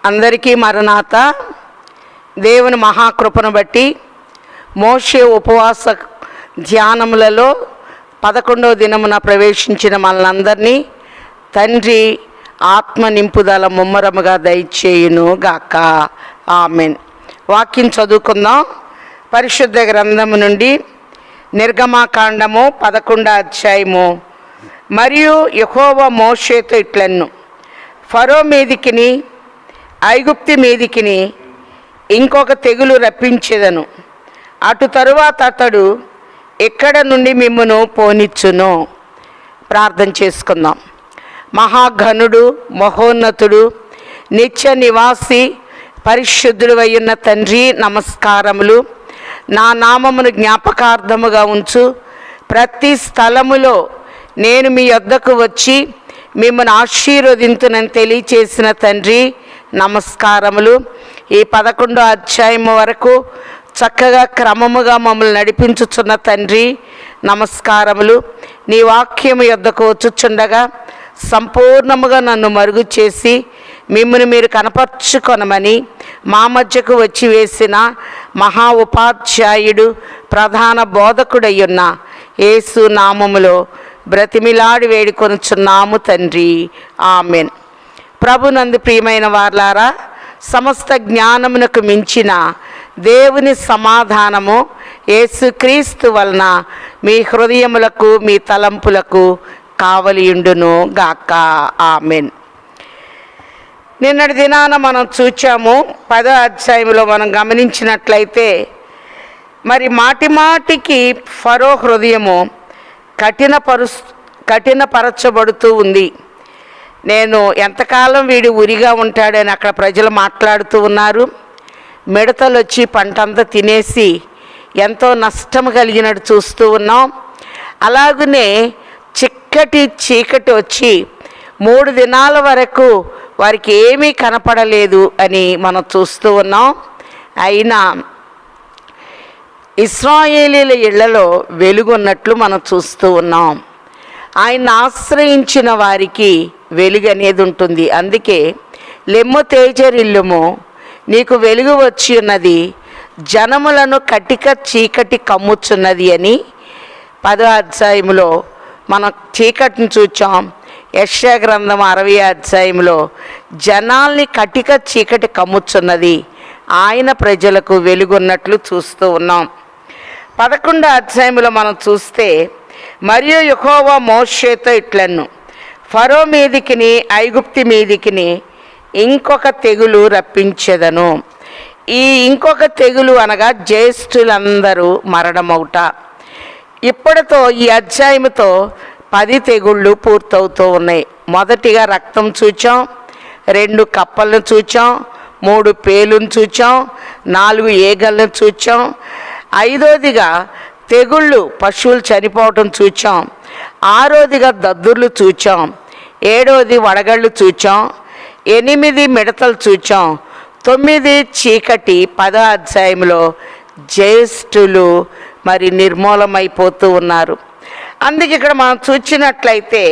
అందరికీ మరణాత. దేవుని మహాకృపను బట్టి మోషే ఉపవాస ధ్యానములలో 11వ దినమున ప్రవేశించిన మనందరినీ తండ్రి ఆత్మ నింపుదల ముమ్మరముగా దయచేయును గాక. ఆమెన్. వాక్యం చదువుకుందాం. పరిశుద్ధ గ్రంథము నుండి నిర్గమాకాండము 11వ అధ్యాయము. మరియు యెహోవా మోషేతో ఇట్లెను, ఫరో మీదికిని ఐగుప్తి మీదికిని ఇంకొక తెగులు రప్పించేదను. అటు తరువాత అతడు ఎక్కడ నుండి మిమ్మును పోనిచ్చును. ప్రార్థన చేసుకుందాం. మహాఘనుడు, మహోన్నతుడు, నిత్య నివాసి, పరిశుద్ధుడు అయ్యున్న తండ్రి, నమస్కారములు. నా నామమును జ్ఞాపకార్థముగా ఉంచు. ప్రతి స్థలములో నేను మీ యొద్దకు వచ్చి మిమ్మల్ని ఆశీర్వదింతునని తెలియచేసిన తండ్రి, నమస్కారములు. ఈ 11వ అధ్యాయం వరకు చక్కగా క్రమముగా మమ్మల్ని నడిపించుచున్న తండ్రి, నమస్కారములు. నీ వాక్యము యొద్దకు వచ్చుచుండగా సంపూర్ణముగా నన్ను మరుగు చేసి మిమ్మల్ని మీరు కనపరుచుకొనమని మా మధ్యకు వచ్చి వేసిన మహా ఉపాధ్యాయుడు, ప్రధాన బోధకుడయ్యున్న యేసు నామములో బ్రతిమిలాడి వేడుకొనుచున్నాము తండ్రి. ఆమెన్. ప్రభునందు ప్రియమైన వార్లారా, సమస్త జ్ఞానమునకు మించిన దేవుని సమాధానము యేసుక్రీస్తు వలన మీ హృదయములకు మీ తలంపులకు కావలియుండును గాక. ఆమెన్. నిన్నటి దినాన మనం చూచాము 10వ అధ్యాయంలో మనం గమనించినట్లయితే, మరి మాటి మాటికి ఫరో హృదయము కఠినపరచబడుతూ ఉంది. నేను ఎంతకాలం వీడు ఉరిగా ఉంటాడని అక్కడ ప్రజలు మాట్లాడుతూ ఉన్నారు. మిడతలు వచ్చి పంటంతా తినేసి ఎంతో నష్టం కలిగినట్టు చూస్తూ ఉన్నాం. అలాగనే చీకటి వచ్చి 3 దినాల వరకు వారికి ఏమీ కనపడలేదు అని మనం చూస్తూ ఉన్నాం. అయినా ఇశ్రాయేలీల ఇళ్లలో వెలుగున్నట్లు మనం చూస్తూ ఉన్నాం. ఆయన ఆశ్రయించిన వారికి వెలుగు అనేది ఉంటుంది. అందుకే లెమ్ము తేజరిల్లుము, నీకు వెలుగు వచ్చి ఉన్నది, జనములను కటిక చీకటి కమ్ముచున్నది అని 10వ అధ్యాయంలో మనం చీకటిని చూచాం. యెషయా గ్రంథం 60వ అధ్యాయంలో జనాల్ని కటిక చీకటి కమ్ముచున్నది, ఆయన ప్రజలకు వెలుగున్నట్లు చూస్తూ ఉన్నాం. 11వ అధ్యాయంలో మనం చూస్తే, మరియు యెహోవా మోషేతో ఇట్లెను, ఫరో మీదికిని ఐగుప్తి మీదికిని ఇంకొక తెగులు రప్పించెదను. ఈ ఇంకొక తెగులు అనగా జ్యేష్ఠులందరూ మరణమౌట. ఇప్పటితో ఈ అధ్యాయముతో 10 తెగుళ్ళు పూర్తవుతూ ఉన్నాయి. మొదటిగా రక్తం చూచాం, 2 కప్పలను చూచాం, 3 పేలును చూచాం, 4 ఈగలను చూచాం. 5వదిగా తెగుళ్ళు పశువులు చనిపోవటం చూచాం. 6వదిగా దద్దుర్లు చూచాం. 7వది వడగళ్ళు చూచాం. 8 మిడతలు చూచాం. 9 చీకటి. 10వ అధ్యాయంలో జ్యేష్ఠులు మరి నిర్మూలమైపోతూ ఉన్నారు. అందుకే ఇక్కడ మనం చూచినట్లయితే,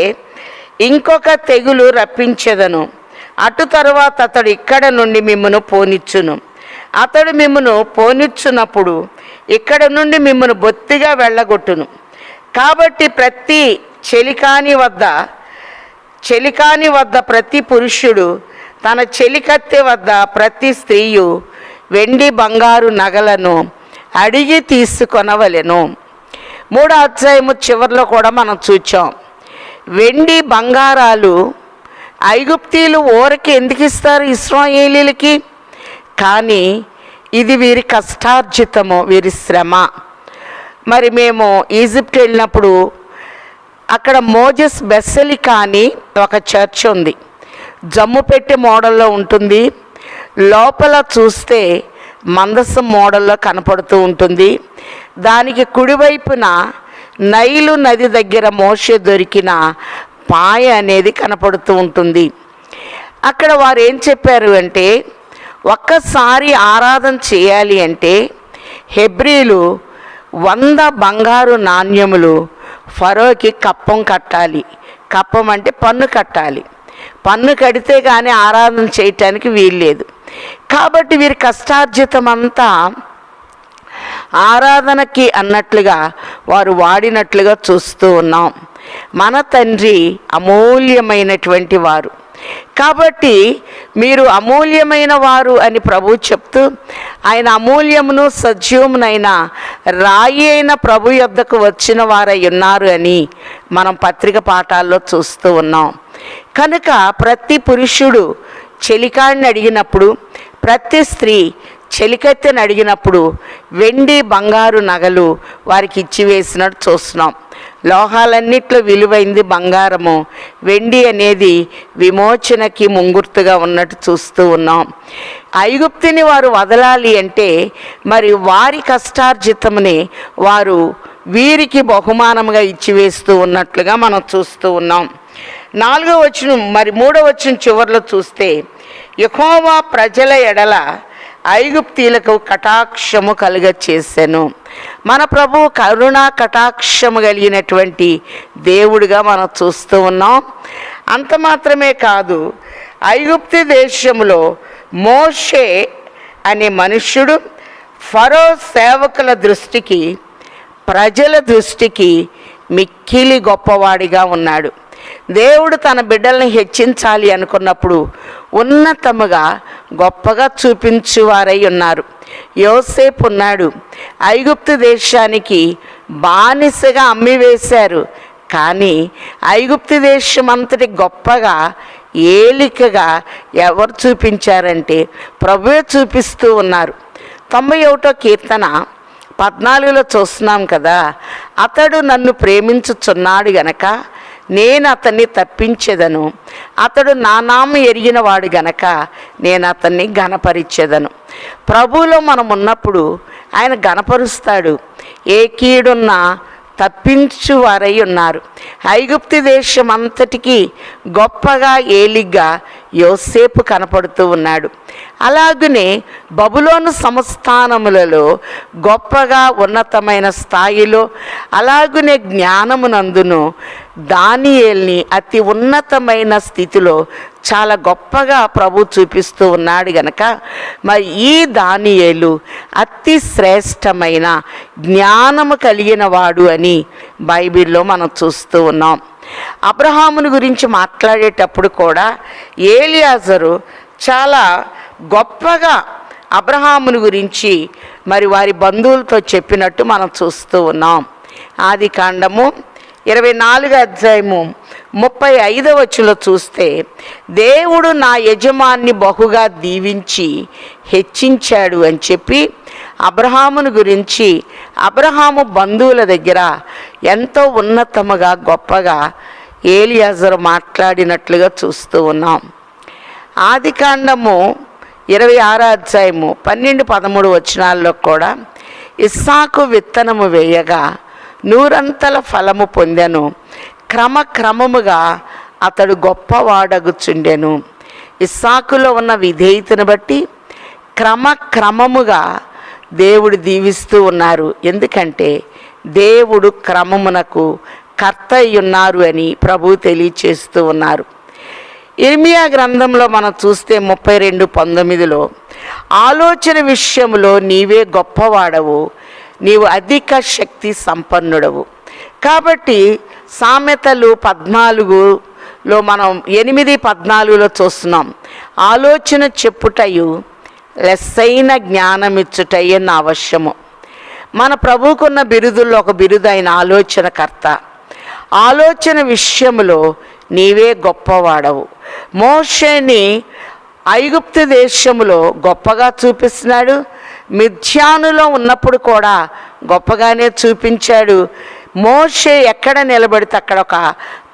ఇంకొక తెగులు రప్పించెదను, అటు తరువాత అతడు ఇక్కడ నుండి మిమ్మును పోనిచ్చును. అతడు మిమ్మును పోనిచ్చునప్పుడు ఇక్కడ నుండి మిమ్మును బొత్తిగా వెళ్ళగొట్టును. కాబట్టి ప్రతి చెలికాని వద్ద ప్రతి పురుషుడు, తన చెలికత్తె వద్ద ప్రతి స్త్రీయు వెండి బంగారు నగలను అడిగి తీసుకొనవలెను. 3వ అధ్యాయము చివరిలో కూడా మనం చూచాం. వెండి బంగారాలు ఐగుప్తీయులు ఊరికి ఎందుకు ఇస్తారు ఇశ్రాయేలీలకి? కానీ ఇది వీరి కష్టార్జితము, వీరి శ్రమ. మరి మేము ఈజిప్ట్ వెళ్ళినప్పుడు అక్కడ మోజెస్ బెసలికా అని ఒక చర్చ్ ఉంది. జమ్ము పెట్టి మోడల్లో ఉంటుంది. లోపల చూస్తే మందసం మోడల్లో కనపడుతూ ఉంటుంది. దానికి కుడివైపున నైలు నది దగ్గర మోషే దొరికిన పాయ అనేది కనపడుతూ ఉంటుంది. అక్కడ వారు ఏం చెప్పారు అంటే, ఒక్కసారి ఆరాధన చేయాలి అంటే హెబ్రీలు 100 బంగారు నాణ్యములు ఫరోకి కప్పం కట్టాలి. కప్పం అంటే పన్ను కట్టాలి. పన్ను కడితే కానీ ఆరాధన చేయటానికి వీల్లేదు. కాబట్టి వీరి కష్టార్జితమంతా ఆరాధనకి అన్నట్లుగా వారు వాడినట్లుగా చూస్తూ ఉన్నాం. మన తండ్రి అమూల్యమైనటువంటి వారు. కాబట్టి మీరు అమూల్యమైన వారు అని ప్రభు చెప్తూ, ఆయన అమూల్యమును సజీవమునైన రాయి అయిన ప్రభు యొద్దకు వచ్చిన వారై ఉన్నారు అని మనం పత్రిక పాఠాల్లో చూస్తూ ఉన్నాం. కనుక ప్రతి పురుషుడు చెలికాడిని అడిగినప్పుడు, ప్రతి స్త్రీ చెలికత్తెని అడిగినప్పుడు వెండి బంగారు నగలు వారికి ఇచ్చివేసినట్టు చూస్తున్నాం. లోహాలన్నిట్లో విలువైంది బంగారము, వెండి అనేది విమోచనకి ముంగుర్తుగా ఉన్నట్టు చూస్తూ ఉన్నాం. ఐగుప్తుని వారు వదలాలి అంటే మరి వారి కష్టార్జితముని వారు వీరికి బహుమానముగా ఇచ్చివేస్తూ ఉన్నట్లుగా మనం చూస్తూ ఉన్నాం. 4వ వచనం మరి 3వ వచనం చివరిలో చూస్తే, యెహోవా ప్రజల ఎడల ఐగుప్తీలకు కటాక్షము కలుగ చేసెను. మన ప్రభువు కరుణా కటాక్షము కలిగినటువంటి దేవుడిగా మనం చూస్తూ ఉన్నాం. అంత మాత్రమే కాదు, ఐగుప్తు దేశంలో మోషే అనే మనుష్యుడు ఫరో సేవకుల దృష్టికి, ప్రజల దృష్టికి మిక్కిలి గొప్పవాడిగా ఉన్నాడు. దేవుడు తన బిడ్డల్ని హెచ్చించాలి అనుకున్నప్పుడు ఉన్నతముగా గొప్పగా చూపించువారై ఉన్నారు. యోసేపు ఉన్నాడు. ఐగుప్తు దేశానికి బానిసగా అమ్మివేశారు. కానీ ఐగుప్తు దేశం అంతటి గొప్పగా ఏలికగా ఎవరు చూపించారంటే ప్రభువే చూపిస్తూ ఉన్నారు. 91వ కీర్తన 14లో చూస్తున్నాం కదా, అతడు నన్ను ప్రేమించుచున్నాడు గనక నేను అతన్ని తప్పించెదను, అతడు నా నామం ఎరిగిన వాడు గనక నేను అతన్ని ఘనపరిచెదను. ప్రభువులో మనం ఉన్నప్పుడు ఆయన ఘనపరుస్తాడు. ఏ కీడున్నా తప్పించువారై ఉన్నారు. ఐగుప్తు దేశం అంతటికీ గొప్పగా ఏలిగ్గా యోసేపు కనపడుతూ ఉన్నాడు. అలాగనే బబులోను సంస్థానములలో గొప్పగా ఉన్నతమైన స్థాయిలో, అలాగనే జ్ఞానమునందును దానియేల్ని అతి ఉన్నతమైన స్థితిలో చాలా గొప్పగా ప్రభు చూపిస్తూ ఉన్నాడు గనక మరి ఈ దానియేలు అతి శ్రేష్టమైన జ్ఞానము కలిగిన వాడు అని బైబిల్లో మనం చూస్తూ ఉన్నాం. అబ్రహాముని గురించి మాట్లాడేటప్పుడు కూడా ఏలియాజరు చాలా గొప్పగా అబ్రహాముని గురించి మరి వారి బంధువులతో చెప్పినట్టు మనం చూస్తూ ఉన్నాం. ఆదికాండము 24వ అధ్యాయము 35వ వచనంలో చూస్తే, దేవుడు నా యజమాన్ని బహుగా దీవించి హెచ్చించాడు అని చెప్పి అబ్రహాముని గురించి అబ్రహాము బంధువుల దగ్గర ఎంతో ఉన్నతముగా గొప్పగా ఏలియాజరు మాట్లాడినట్లుగా చూస్తూ ఉన్నాం. ఆదికాండము 26వ అధ్యాయము 12-13 వచనాల్లో కూడా ఇస్సాకు విత్తనము వేయగా 100 ఫలము పొందెను, క్రమక్రమముగా అతడు గొప్పవాడగుచుండెను. ఇస్సాకులో ఉన్న విధేయతను బట్టి క్రమక్రమముగా దేవుడు దీవిస్తూ ఉన్నారు. ఎందుకంటే దేవుడు క్రమమునకు కర్త అయ్యున్నారు అని ప్రభు తెలియచేస్తూ ఉన్నారు. ఇర్మియా గ్రంథంలో మనం చూస్తే 32:19లో, ఆలోచన విషయంలో నీవే గొప్పవాడవు, నీవు అధిక శక్తి సంపన్నుడవు. కాబట్టి సామెతలు 14లో మనం 8:14లో చూస్తున్నాం, ఆలోచన చెప్పుటయు లెస్సైన జ్ఞానమిచ్చుటయే నా అవశ్యము. మన ప్రభువుకున్న బిరుదుల్లో ఒక బిరుదు అయిన ఆలోచనకర్త. ఆలోచన విషయంలో నీవే గొప్పవాడవు. మోషేని ఐగుప్తు దేశంలో గొప్పగా చూపిస్తున్నాడు. మిథ్యానులో ఉన్నప్పుడు కూడా గొప్పగానే చూపించాడు. మోషే ఎక్కడ నిలబడితే అక్కడ ఒక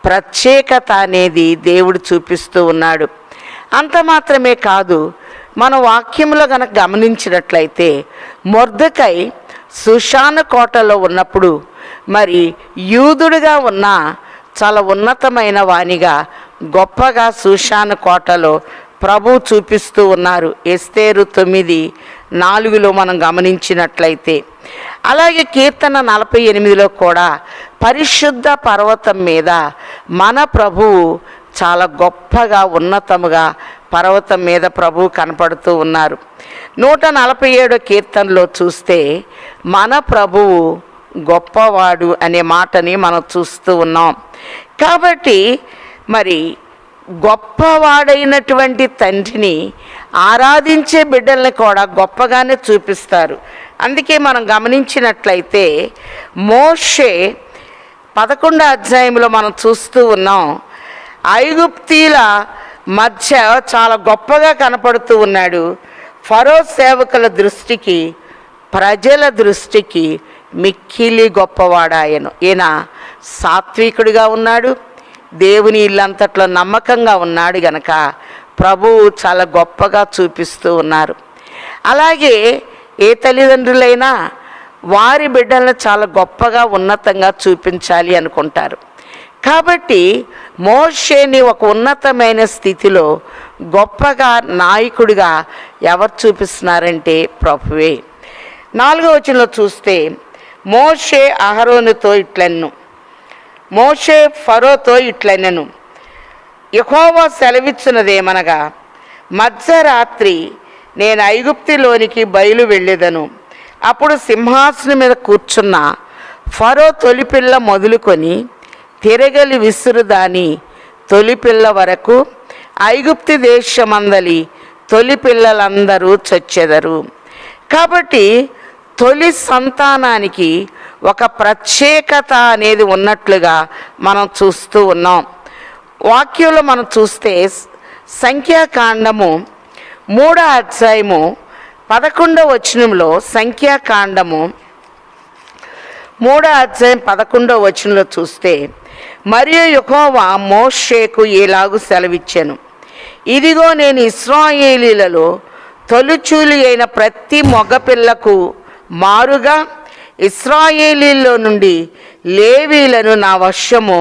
ప్రత్యేకత అనేది దేవుడు చూపిస్తూ ఉన్నాడు. అంత మాత్రమే కాదు, మన వాక్యంలో కనుక గమనించినట్లయితే మొర్దెకై సుషాను కోటలో ఉన్నప్పుడు మరి యూదుడుగా ఉన్న చాలా ఉన్నతమైన వానిగా గొప్పగా సుషాను కోటలో ప్రభు చూపిస్తూ ఉన్నారు. ఎస్తేరు 9:4లో మనం గమనించినట్లయితే, అలాగే కీర్తన 48లో కూడా పరిశుద్ధ పర్వతం మీద మన ప్రభువు చాలా గొప్పగా ఉన్నతముగా పర్వతం మీద ప్రభువు కనపడుతూ ఉన్నారు. 147 కీర్తనలో చూస్తే మన ప్రభువు గొప్పవాడు అనే మాటని మనం చూస్తూ ఉన్నాం. కాబట్టి మరి గొప్పవాడైనటువంటి తండ్రిని ఆరాధించే బిడ్డల్ని కూడా గొప్పగానే చూపిస్తారు. అందుకే మనం గమనించినట్లయితే మోషే 11వ అధ్యాయంలో మనం చూస్తూ ఉన్నాం. ఐగుప్తీల మధ్య చాలా గొప్పగా కనపడుతూ ఉన్నాడు. ఫరో సేవకుల దృష్టికి, ప్రజల దృష్టికి మిక్కిలి గొప్పవాడాయను. ఈయన సాత్వికుడిగా ఉన్నాడు, దేవుని ఇల్లంతట్లో నమ్మకంగా ఉన్నాడు గనక ప్రభువు చాలా గొప్పగా చూపిస్తూ ఉన్నారు. అలాగే ఏ తల్లిదండ్రులైనా వారి బిడ్డలను చాలా గొప్పగా ఉన్నతంగా చూపించాలి అనుకుంటారు. కాబట్టి మోషేని ఒక ఉన్నతమైన స్థితిలో గొప్పగా నాయకుడిగా ఎవరు చూపిస్తున్నారంటే ప్రభువే. 4వ వచనంలో చూస్తే మోషే అహరోనుతో ఇట్లెన్ను, మోషే ఫరోతో ఇట్లెన్నెను, యెహోవా సెలవిచ్చినదేమనగా, మధ్యరాత్రి నేను ఐగుప్తులోనికి బయలు వెళ్ళేదను. అప్పుడు సింహాసనం మీద కూర్చున్న ఫరో తొలిపిల్ల మొదలుకొని తిరగలి విసురు దాని తొలిపిల్ల వరకు ఐగుప్తు దేశమందలి తొలి పిల్లలందరూ చచ్చెదరు. కాబట్టి తొలి సంతానానికి ఒక ప్రత్యేకత అనేది ఉన్నట్లుగా మనం చూస్తూ ఉన్నాం. వాక్యంలో మనం చూస్తే సంఖ్యాకాండము 3వ అధ్యాయము 11వ వచనంలో, సంఖ్యాకాండము 3వ అధ్యాయం 11వ వచనంలో చూస్తే, మరియు యెహోవా మోషేకు ఇలాగు సెలవిచ్చెను, ఇదిగో నేను ఇశ్రాయేలీలలో తొలిచూలి అయిన ప్రతి మగపిల్లకు మారుగా ఇశ్రాయేలీలో నుండి లేవీలను నా వశము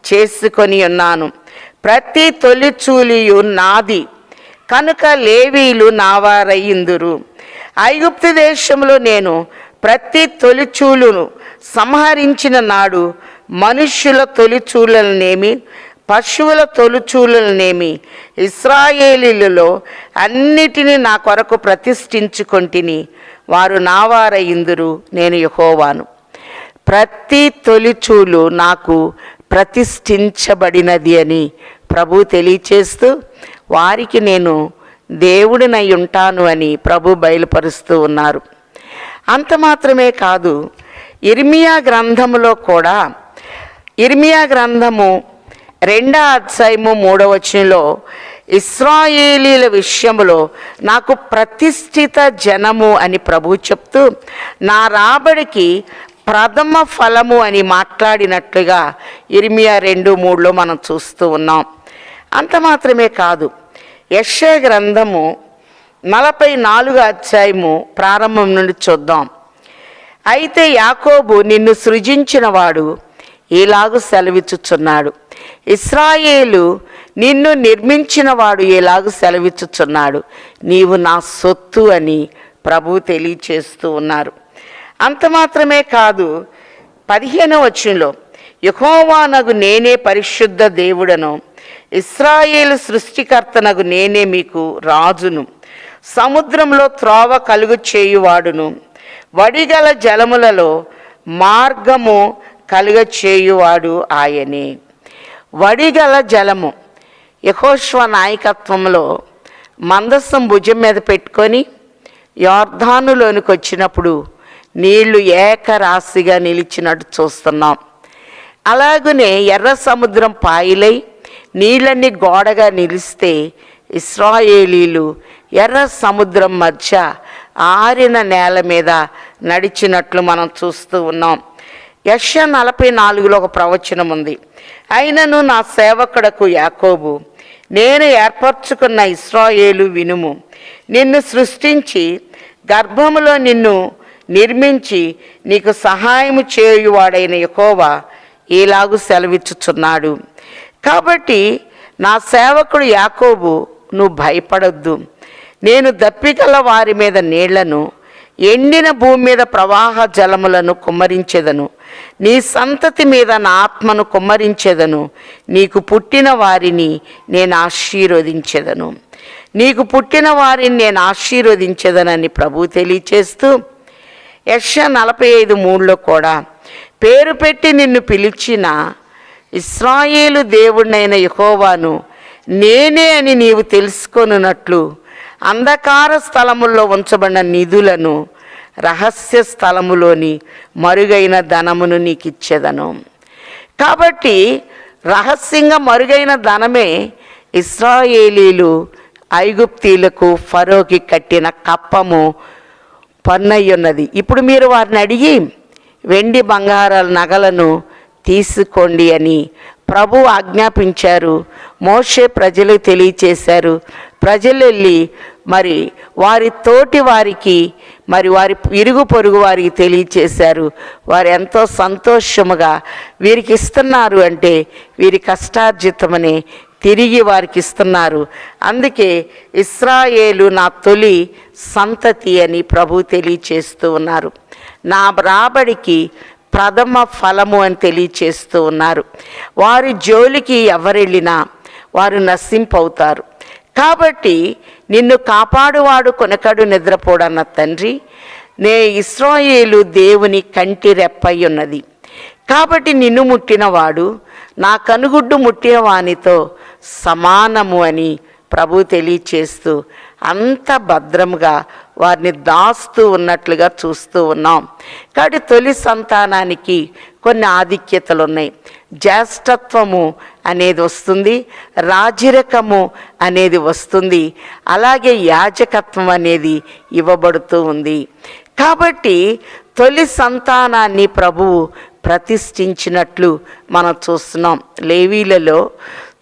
చేసుకొని ఉన్నాను. ప్రతి తొలిచూలియు నాది కనుక లేవీలు నావారయ్యిందురు. ఐగుప్తు దేశంలో నేను ప్రతి తొలిచూలును సంహరించిన నాడు మనుష్యుల తొలిచూలనేమి పశువుల తొలిచూలనేమి ఇశ్రాయేలీలలో అన్నిటినీ నా కొరకు ప్రతిష్ఠించుకొంటిని, వారు నావారయ్యిందురు, నేను యెహోవాను. ప్రతి తొలిచూలు నాకు ప్రతిష్ఠించబడినది అని ప్రభు తెలియచేస్తూ వారికి నేను దేవుడినై ఉంటాను అని ప్రభు బయలుపరుస్తూ ఉన్నారు. అంత మాత్రమే కాదు, ఇర్మియా గ్రంథములో కూడా, ఇర్మియా గ్రంథము 2వ అధ్యాయము 3వ వచనంలో ఇశ్రాయేలీల విషయములో నాకు ప్రతిష్ఠిత జనము అని ప్రభు చెప్తూ నా రాబడికి ప్రథమ ఫలము అని మాట్లాడినట్లుగా ఇర్మియా 2:3లో మనం చూస్తూ ఉన్నాం. అంత మాత్రమే కాదు, యెషయా గ్రంథము 44వ అధ్యాయము ప్రారంభం నుండి చూద్దాం. అయితే యాకోబు నిన్ను సృజించినవాడు ఇలాగు సెలవిచ్చుచున్నాడు, ఇశ్రాయేలు నిన్ను నిర్మించినవాడు ఇలాగు సెలవిచ్చుచున్నాడు, నీవు నా సొత్తు అని ప్రభు తెలియచేస్తూ ఉన్నారు. అంత మాత్రమే కాదు, 15వ వచనంలో యెహోవానగు నేనే పరిశుద్ధ దేవుడను, ఇశ్రాయేలు సృష్టికర్తనగు నేనే మీకు రాజును, సముద్రంలో త్రోవ కలుగు చేయువాడును, వడిగల జలములలో మార్గము కలుగ చేయువాడు ఆయనే. వడిగల జలము యెహోషువ నాయకత్వంలో మందసం భుజం మీద పెట్టుకొని యొర్దానులోనికి వచ్చినప్పుడు నీళ్లు ఏకరాశిగా నిలిచినట్టు చూస్తున్నాం. అలాగనే ఎర్ర సముద్రం పాయలై నీళ్ళన్నీ గోడగా నిలిస్తే ఇశ్రాయేలీలు ఎర్ర సముద్రం మధ్య ఆరిన నేల మీద నడిచినట్లు మనం చూస్తూ ఉన్నాం. యెషయా 44లో ఒక ప్రవచనం ఉంది. అయినను నా సేవకుడకు యాకోబు, నేను ఏర్పరచుకున్న ఇశ్రాయేలు వినుము, నిన్ను సృష్టించి గర్భములో నిన్ను నిర్మించి నీకు సహాయము చేయువాడైన యెహోవా ఇలాగు సెలవిచ్చుచున్నాడు. కాబట్టి నా సేవకుడు యాకోబు, నువ్వు భయపడొద్దు, నేను దప్పిగల వారి మీద నీళ్లను, ఎండిన భూమి మీద ప్రవాహ జలములను కుమ్మరించెదను, నీ సంతతి మీద నా ఆత్మను కుమ్మరించెదను, నీకు పుట్టిన వారిని నేను ఆశీర్వదించెదను. నీకు పుట్టిన వారిని నేను ఆశీర్వదించెదనని ప్రభువు తెలియచేస్తూ యెషయా 45:3లో కూడా పేరు పెట్టి నిన్ను పిలిచిన ఇశ్రాయేలు దేవుడినైన యెహోవాను నేనే అని నీవు తెలుసుకొనున్నట్లు అంధకార స్థలముల్లో ఉంచబడిన నిధులను రహస్య స్థలములోని మరుగైన ధనమును నీకు ఇచ్చేదను. కాబట్టి రహస్యంగా మరుగైన ధనమే ఇశ్రాయేలీలు ఐగుప్తీలకు ఫరోకి కట్టిన కప్పము పన్నయ్యున్నది. ఇప్పుడు మీరు వారిని అడిగి వెండి బంగారాల నగలను తీసుకోండి అని ప్రభు ఆజ్ఞాపించారు. మోషే ప్రజలకు తెలియచేశారు. ప్రజలు వెళ్ళి మరి వారి తోటి వారికి మరి వారి ఇరుగు పొరుగు వారికి తెలియచేశారు. వారు ఎంతో సంతోషముగా వీరికి ఇస్తున్నారు అంటే వీరి కష్టార్జితమని తిరిగి వారికి ఇస్తున్నారు. అందుకే ఇశ్రాయేలు నా తొలి సంతతి అని ప్రభు తెలియచేస్తూ ఉన్నారు. నా రాబడికి ప్రథమ ఫలము అని తెలియచేస్తూ ఉన్నారు. వారి జోలికి ఎవరెళ్ళినా వారు నశింపవుతారు. కాబట్టి నిన్ను కాపాడువాడు కొనకడు నిద్రపోడన్న తండ్రి, నే ఇశ్రాయేలు దేవుని కంటి రెప్పై ఉన్నది. కాబట్టి నిన్ను ముట్టినవాడు నా కనుగుడ్డు ముట్టిన వానితో సమానము అని ప్రభు తెలియచేస్తూ అంత భద్రముగా వారిని దాస్తూ ఉన్నట్లుగా చూస్తూ ఉన్నాం. కాబట్టి తొలి సంతానానికి కొన్ని ఆధిక్యతలు ఉన్నాయి. జ్యేష్ఠత్వము అనేది వస్తుంది, రాజరికము అనేది వస్తుంది, అలాగే యాజకత్వం అనేది ఇవ్వబడుతూ ఉంది. కాబట్టి తొలి సంతానాన్ని ప్రభువు ప్రతిష్ఠించినట్లు మనం చూస్తున్నాం. లేవీలలో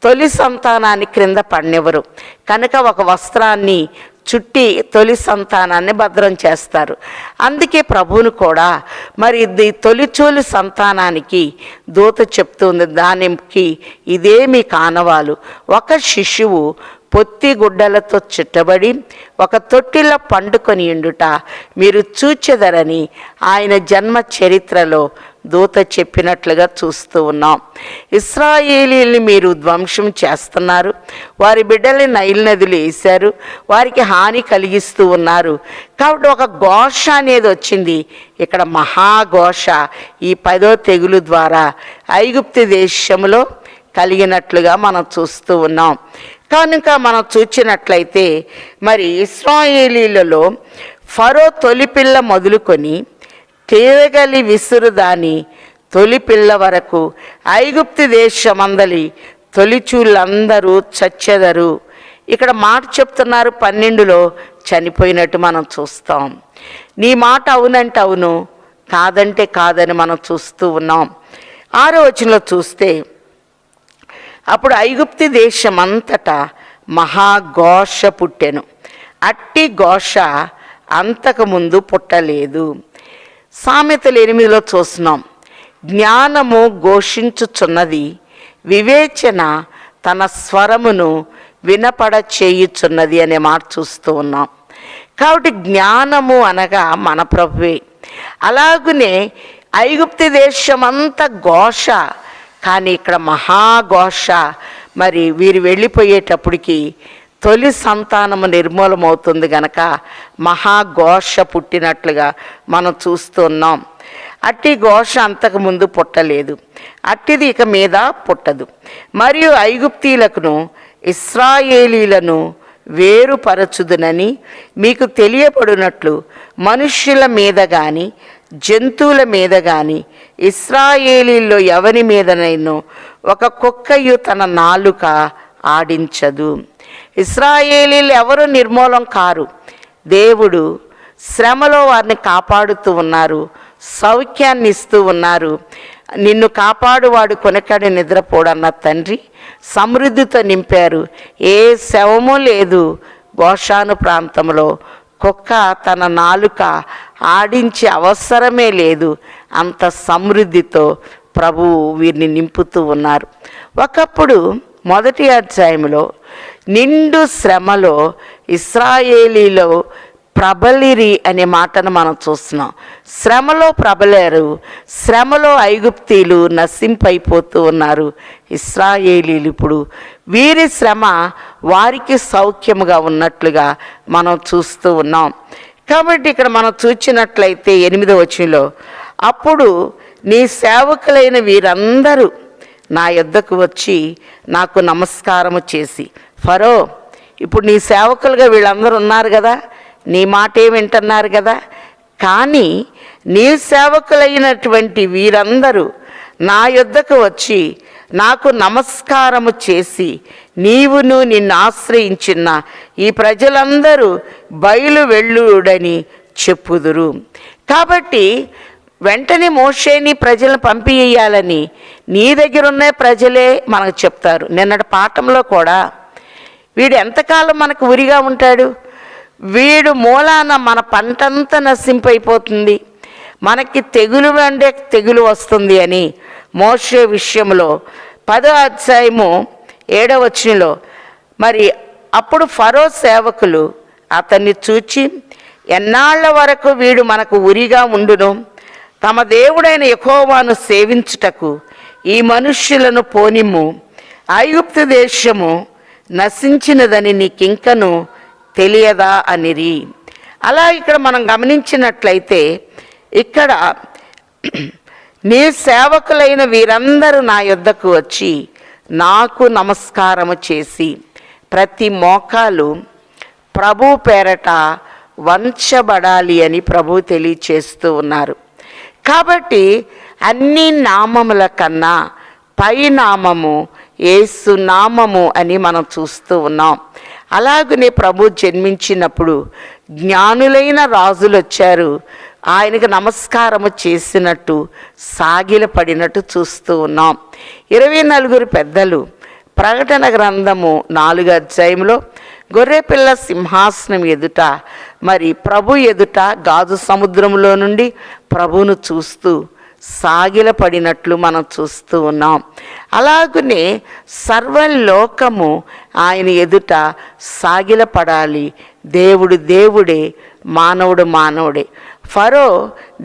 తొలి సంతానాన్ని క్రింద పడినెవరు కనుక ఒక వస్త్రాన్ని చుట్టి తొలి సంతానాన్ని భద్రం చేస్తారు. అందుకే ప్రభువును కూడా మరి ఇది తొలిచోలి సంతానానికి దూత చెప్తుంది, దానికి ఇదే మీ కానవాలు. ఒక శిశువు పొత్తి గుడ్డలతో చుట్టబడి ఒక తొట్టిలో పండుకొని ఉండుట మీరు చూచెదరని ఆయన జన్మ చరిత్రలో దూత చెప్పినట్లుగా చూస్తూ ఉన్నాం. ఇశ్రాయేలీల్ని మీరు ధ్వంసం చేస్తున్నారు, వారి బిడ్డల్ని నైల్ నదులు వేశారు, వారికి హాని కలిగిస్తూ ఉన్నారు. కాబట్టి ఒక ఘోష అనేది వచ్చింది. ఇక్కడ మహాఘోష ఈ 10వ తెగులు ద్వారా ఐగుప్తు దేశంలో కలిగినట్లుగా మనం చూస్తూ ఉన్నాం. కనుక మనం చూచినట్లయితే మరి ఇశ్రాయేలీలలో ఫరో తొలిపిల్ల మొదలుకొని తీరగలి విసురుదాని తొలిపిల్ల వరకు ఐగుప్తు దేశమందలి తొలిచూళ్ళందరూ చచ్చెదరు. ఇక్కడ మాట చెప్తున్నారు, 12లో చనిపోయినట్టు మనం చూస్తాం. నీ మాట అవునంటే అవును, కాదంటే కాదని మనం చూస్తూ ఉన్నాం. 6వ వచనంలో చూస్తే అప్పుడు ఐగుప్తు దేశమంతటా మహాఘోష పుట్టెను, అట్టి ఘోష అంతకుముందు పుట్టలేదు. సామెతలు 8లో చూస్తున్నాం, జ్ఞానము ఘోషించుచున్నది, వివేచన తన స్వరమును వినపడ చేయుచున్నది అనే మాట చూస్తూ ఉన్నాం. కాబట్టి జ్ఞానము అనగా మన ప్రభువే. అలాగునే ఐగుప్తు దేశమంతా ఘోష, కానీ ఇక్కడ మహాఘోష. మరి వీరు వెళ్ళిపోయేటప్పటికి తొలి సంతానము నిర్మూలమవుతుంది గనక మహాఘోష పుట్టినట్లుగా మనం చూస్తున్నాం. అట్టి ఘోష అంతకుముందు పుట్టలేదు, అట్టిది ఇక మీద పుట్టదు. మరియు ఐగుప్తీలకును ఇశ్రాయేలీలను వేరుపరచుదునని మీకు తెలియబడినట్లు మనుష్యుల మీద కానీ జంతువుల మీద కానీ ఇశ్రాయేలీల్లో ఎవరి మీదనైనా ఒక కుక్కయు తన నాలుక ఆడించదు. ఇశ్రాయేలీలు ఎవరు నిర్మూలం కారు. దేవుడు శ్రమలో వారిని కాపాడుతూ ఉన్నారు, సౌఖ్యాన్ని ఇస్తూ ఉన్నారు. నిన్ను కాపాడువాడు కొనకడి నిద్రపోడన్న తండ్రి సమృద్ధితో నింపారు. ఏ శవము లేదు. గోషాను ప్రాంతంలో కుక్క తన నాలుక ఆడించే అవసరమే లేదు. అంత సమృద్ధితో ప్రభువు వీరిని నింపుతూ ఉన్నారు. ఒకప్పుడు 1వ అధ్యాయంలో నిండు శ్రమలో ఇశ్రాయేలీలో ప్రబలిరి అనే మాటను మనం చూస్తున్నాం. శ్రమలో ప్రబలారు, శ్రమలో ఐగుప్తీలు నశింపైపోతూ ఉన్నారు. ఇశ్రాయేలీలు ఇప్పుడు వీరి శ్రమ వారికి సౌఖ్యముగా ఉన్నట్లుగా మనం చూస్తూ ఉన్నాం. కాబట్టి ఇక్కడ మనం చూచినట్లయితే 8వ వచనంలో, అప్పుడు నీ సేవకులైన వీరందరూ నా యొద్దకు వచ్చి నాకు నమస్కారము చేసి, ఫరో ఇప్పుడు నీ సేవకులుగా వీళ్ళందరూ ఉన్నారు కదా, నీ మాటే వింటున్నారు కదా, కానీ నీ సేవకులైనటువంటి వీరందరూ నా యొద్దకు వచ్చి నాకు నమస్కారము చేసి నీవును నిన్ను ఆశ్రయించిన ఈ ప్రజలందరూ బయలు వెళ్ళుడని చెప్పుదురు. కాబట్టి వెంటనే మోషేని ప్రజలను పంపివేయాలని నీ దగ్గర ఉన్న ప్రజలే మనకు చెప్తారు. నిన్నటి పాఠంలో కూడా వీడు ఎంతకాలం మనకు ఉరిగా ఉంటాడు, వీడు మూలాన మన పంటంతా నశింపైపోతుంది, మనకి తెగులు అంటే తెగులు వస్తుంది అని మోషే విషయంలో 10వ అధ్యాయము 7వ వచనంలో, మరి అప్పుడు ఫరో సేవకులు అతన్ని చూచి, ఎన్నాళ్ల వరకు వీడు మనకు ఉరిగా ఉండును, తమ దేవుడైన యెహోవాను సేవించుటకు ఈ మనుష్యులను పోనిమ్ము, ఐగుప్తు దేశము నశించినదని నీకింకను తెలియదా అనిరి. అలా ఇక్కడ మనం గమనించినట్లయితే ఇక్కడ నీ సేవకులైన వీరందరూ నా యొద్దకు వచ్చి నాకు నమస్కారము చేసి, ప్రతి మోకాలు ప్రభు పేరట వంచబడాలి అని ప్రభు తెలియచేస్తూ ఉన్నారు. కాబట్టి అన్ని నామముల కన్నా పై నామము యేసు నామము అని మనం చూస్తూ ఉన్నాం. అలాగనే ప్రభు జన్మించినప్పుడు జ్ఞానులైన రాజులు వచ్చారు, ఆయనకు నమస్కారము చేసినట్టు సాగిలపడినట్టు చూస్తూ ఉన్నాం. 24 పెద్దలు ప్రకటన గ్రంథము 4వ అధ్యాయంలో గొర్రెపిల్ల సింహాసనం ఎదుట, మరి ప్రభు ఎదుట గాజు సముద్రంలో నుండి ప్రభువును చూస్తూ సాగిలపడినట్లు మనం చూస్తూ ఉన్నాం. అలాగనే సర్వలోకము ఆయన ఎదుట సాగిలపడాలి. దేవుడు దేవుడే, మానవుడు మానవుడే. ఫరో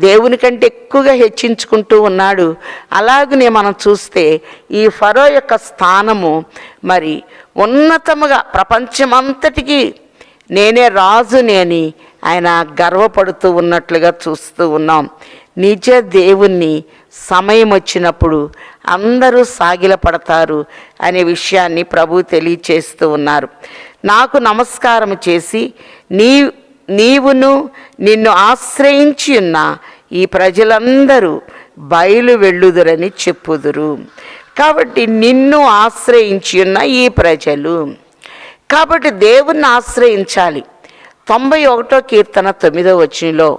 దేవుని కంటే ఎక్కువగా హెచ్చించుకుంటూ ఉన్నాడు. అలాగనే మనం చూస్తే ఈ ఫరో యొక్క స్థానము మరి ఉన్నతముగా ప్రపంచమంతటికి నేనే రాజుని అని ఆయన గర్వపడుతూ ఉన్నట్లుగా చూస్తూ ఉన్నాం. నిజ దేవుణ్ణి సమయం వచ్చినప్పుడు అందరూ సాగిలపడతారు అనే విషయాన్ని ప్రభు తెలియచేస్తూ ఉన్నారు. నాకు నమస్కారం చేసి నీవును నిన్ను ఆశ్రయించి ఉన్న ఈ ప్రజలందరూ బయలు వెళ్ళుదురని చెప్పుదురు. కాబట్టి నిన్ను ఆశ్రయించి ఉన్న ఈ ప్రజలు, కాబట్టి దేవుణ్ణి ఆశ్రయించాలి. 91వ కీర్తన 9వ వచనంలో,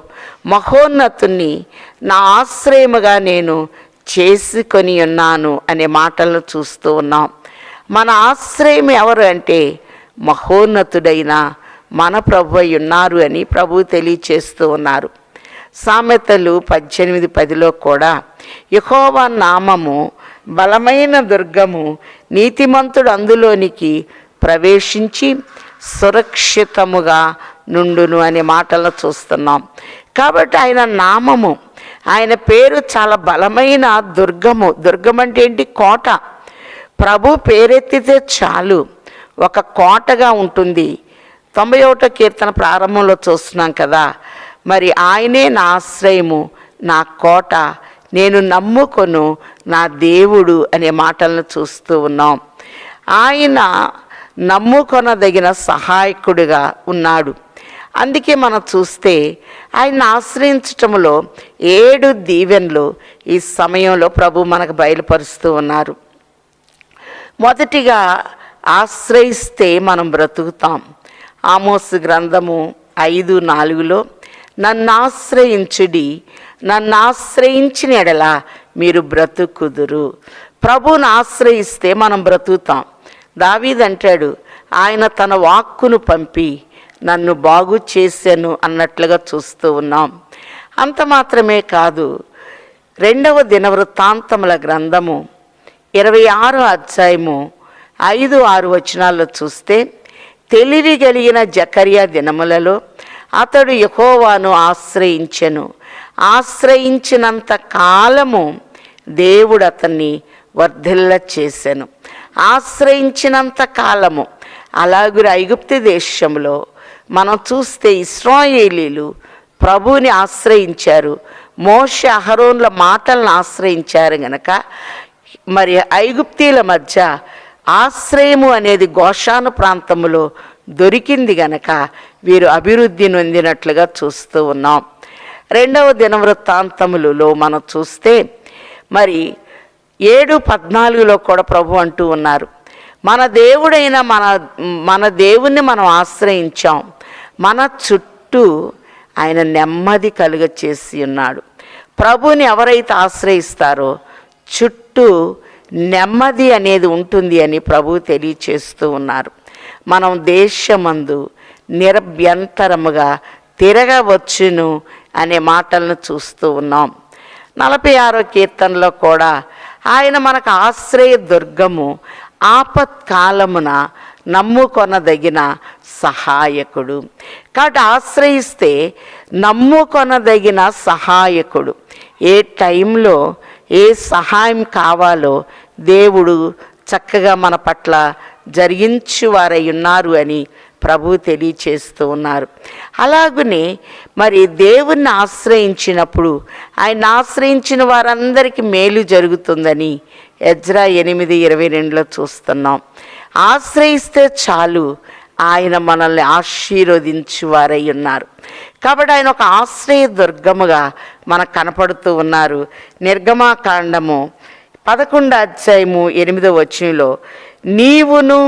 మహోన్నతుణ్ణి నా ఆశ్రయముగా నేను చేసుకొని ఉన్నాను అనే మాటలను చూస్తూ ఉన్నాం. మన ఆశ్రయం ఎవరు అంటే మహోన్నతుడైన మన ప్రభు అయి ఉన్నారు అని ప్రభు తెలియచేస్తూ ఉన్నారు. సామెతలు 18:10లో కూడా, యెహోవా నామము బలమైన దుర్గము, నీతిమంతుడు అందులోనికి ప్రవేశించి సురక్షితముగా నుండును అనే మాటలను చూస్తున్నాం. కాబట్టి ఆయన నామము, ఆయన పేరు చాలా బలమైన దుర్గము. దుర్గం అంటే ఏంటి? కోట. ప్రభు పేరెత్తితే చాలు ఒక కోటగా ఉంటుంది. 91వ కీర్తన ప్రారంభంలో చూస్తున్నాం కదా, మరి ఆయనే నా ఆశ్రయము, నా కోట, నేను నమ్ముకొను నా దేవుడు అనే మాటలను చూస్తూ ఉన్నాం. ఆయన నమ్ముకొనదగిన సహాయకుడిగా ఉన్నాడు. అందుకే మనం చూస్తే ఆయన ఆశ్రయించటంలో 7 దీవెనలు ఈ సమయంలో ప్రభు మనకు బయలుపరుస్తూ ఉన్నారు. మొదటిగా ఆశ్రయిస్తే మనం బ్రతుకుతాం. ఆమోసు గ్రంథము 5:4లో, నన్ను ఆశ్రయించుడి, నన్ను ఆశ్రయించిన ఎడల మీరు బ్రతుకుదురు. ప్రభువును ఆశ్రయిస్తే మనం బ్రతుకుతాం. దావీదు అంటాడు, ఆయన తన వాక్కును పంపి నన్ను బాగు చేశాను అన్నట్లుగా చూస్తూ ఉన్నాం. అంత మాత్రమే కాదు, 2వ దినవృత్తాంతముల గ్రంథము 26వ అధ్యాయము 5-6 వచనాల్లో చూస్తే, తెలివి కలిగిన జకర్యా దినములలో అతడు యెహోవాను ఆశ్రయించెను. ఆశ్రయించినంత కాలము దేవుడు అతన్ని వర్ధిల్ల చేసెను. ఆశ్రయించినంత కాలము. అలాగే ఐగుప్తు దేశంలో మనం చూస్తే ఇశ్రాయేలీలు ప్రభువుని ఆశ్రయించారు. మోషే అహరోన్ల మాటలను ఆశ్రయించారు గనక మరి ఐగుప్తీల మధ్య ఆశ్రయము అనేది గోషాను ప్రాంతములో దొరికింది గనక వీరు అభివృద్ధి నొందినట్లుగా చూస్తూ ఉన్నాం. 2వ దినవృత్తాంతములలో మనం చూస్తే మరి 7:14 కూడా ప్రభు అంటూ ఉన్నారు, మన దేవుడైన మన దేవుణ్ణి మనం ఆశ్రయించాం, మన చుట్టూ ఆయన నెమ్మది కలుగ చేసి ఉన్నాడు. ప్రభుని ఎవరైతే ఆశ్రయిస్తారో చుట్టూ నెమ్మది అనేది ఉంటుంది అని ప్రభు తెలియచేస్తూ ఉన్నారు. మనం దేశమందు నిరభ్యంతరముగా తిరగవచ్చును అనే మాటలను చూస్తూ ఉన్నాం. 46వ కీర్తనలో కూడా ఆయన మనకు ఆశ్రయ దుర్గము, ఆపత్కాలమున నమ్ముకొనదగిన సహాయకుడు. కాబట్టి ఆశ్రయిస్తే నమ్ముకొనదగిన సహాయకుడు. ఏ టైంలో ఏ సహాయం కావాలో దేవుడు చక్కగా మన పట్ల జరిగించువారై ఉన్నారు అని ప్రభు తెలియచేస్తూ ఉన్నారు. అలాగనే మరి దేవుణ్ణి ఆశ్రయించినప్పుడు ఆయన ఆశ్రయించిన వారందరికీ మేలు జరుగుతుందని ఎజ్రా 8:22 చూస్తున్నాం. ఆశ్రయిస్తే చాలు ఆయన మనల్ని ఆశీర్వదించువారై ఉన్నారు. కాబట్టి ఆయన ఒక ఆశ్రయ దుర్గముగా మనకు కనపడుతూ ఉన్నారు. నిర్గమాకాండము 11:8 నీవును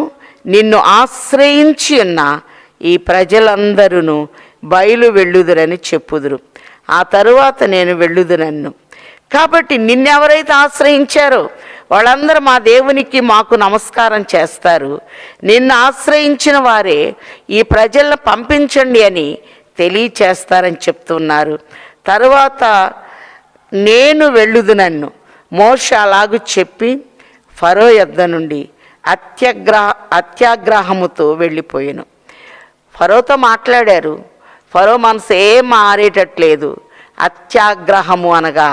నిన్ను ఆశ్రయించి ఉన్న ఈ ప్రజలందరూ బయలు వెళ్ళుదురని చెప్పుదురు, ఆ తరువాత నేను వెళ్ళుదునన్ను. కాబట్టి నిన్నెవరైతే ఆశ్రయించారో వాళ్ళందరూ మా దేవునికి మాకు నమస్కారం చేస్తారు. నిన్ను ఆశ్రయించిన వారే ఈ ప్రజలను పంపించండి అని తెలియచేస్తారని చెప్తున్నారు. తరువాత నేను వెళ్ళుదునన్ను. మోషే అలాగూ చెప్పి ఫరో యొద్ద నుండి అత్యాగ్రహముతో వెళ్ళిపోయాను. ఫరోతో మాట్లాడారు. ఫరో మనసు ఏం మారేటట్లేదు. అత్యాగ్రహము అనగా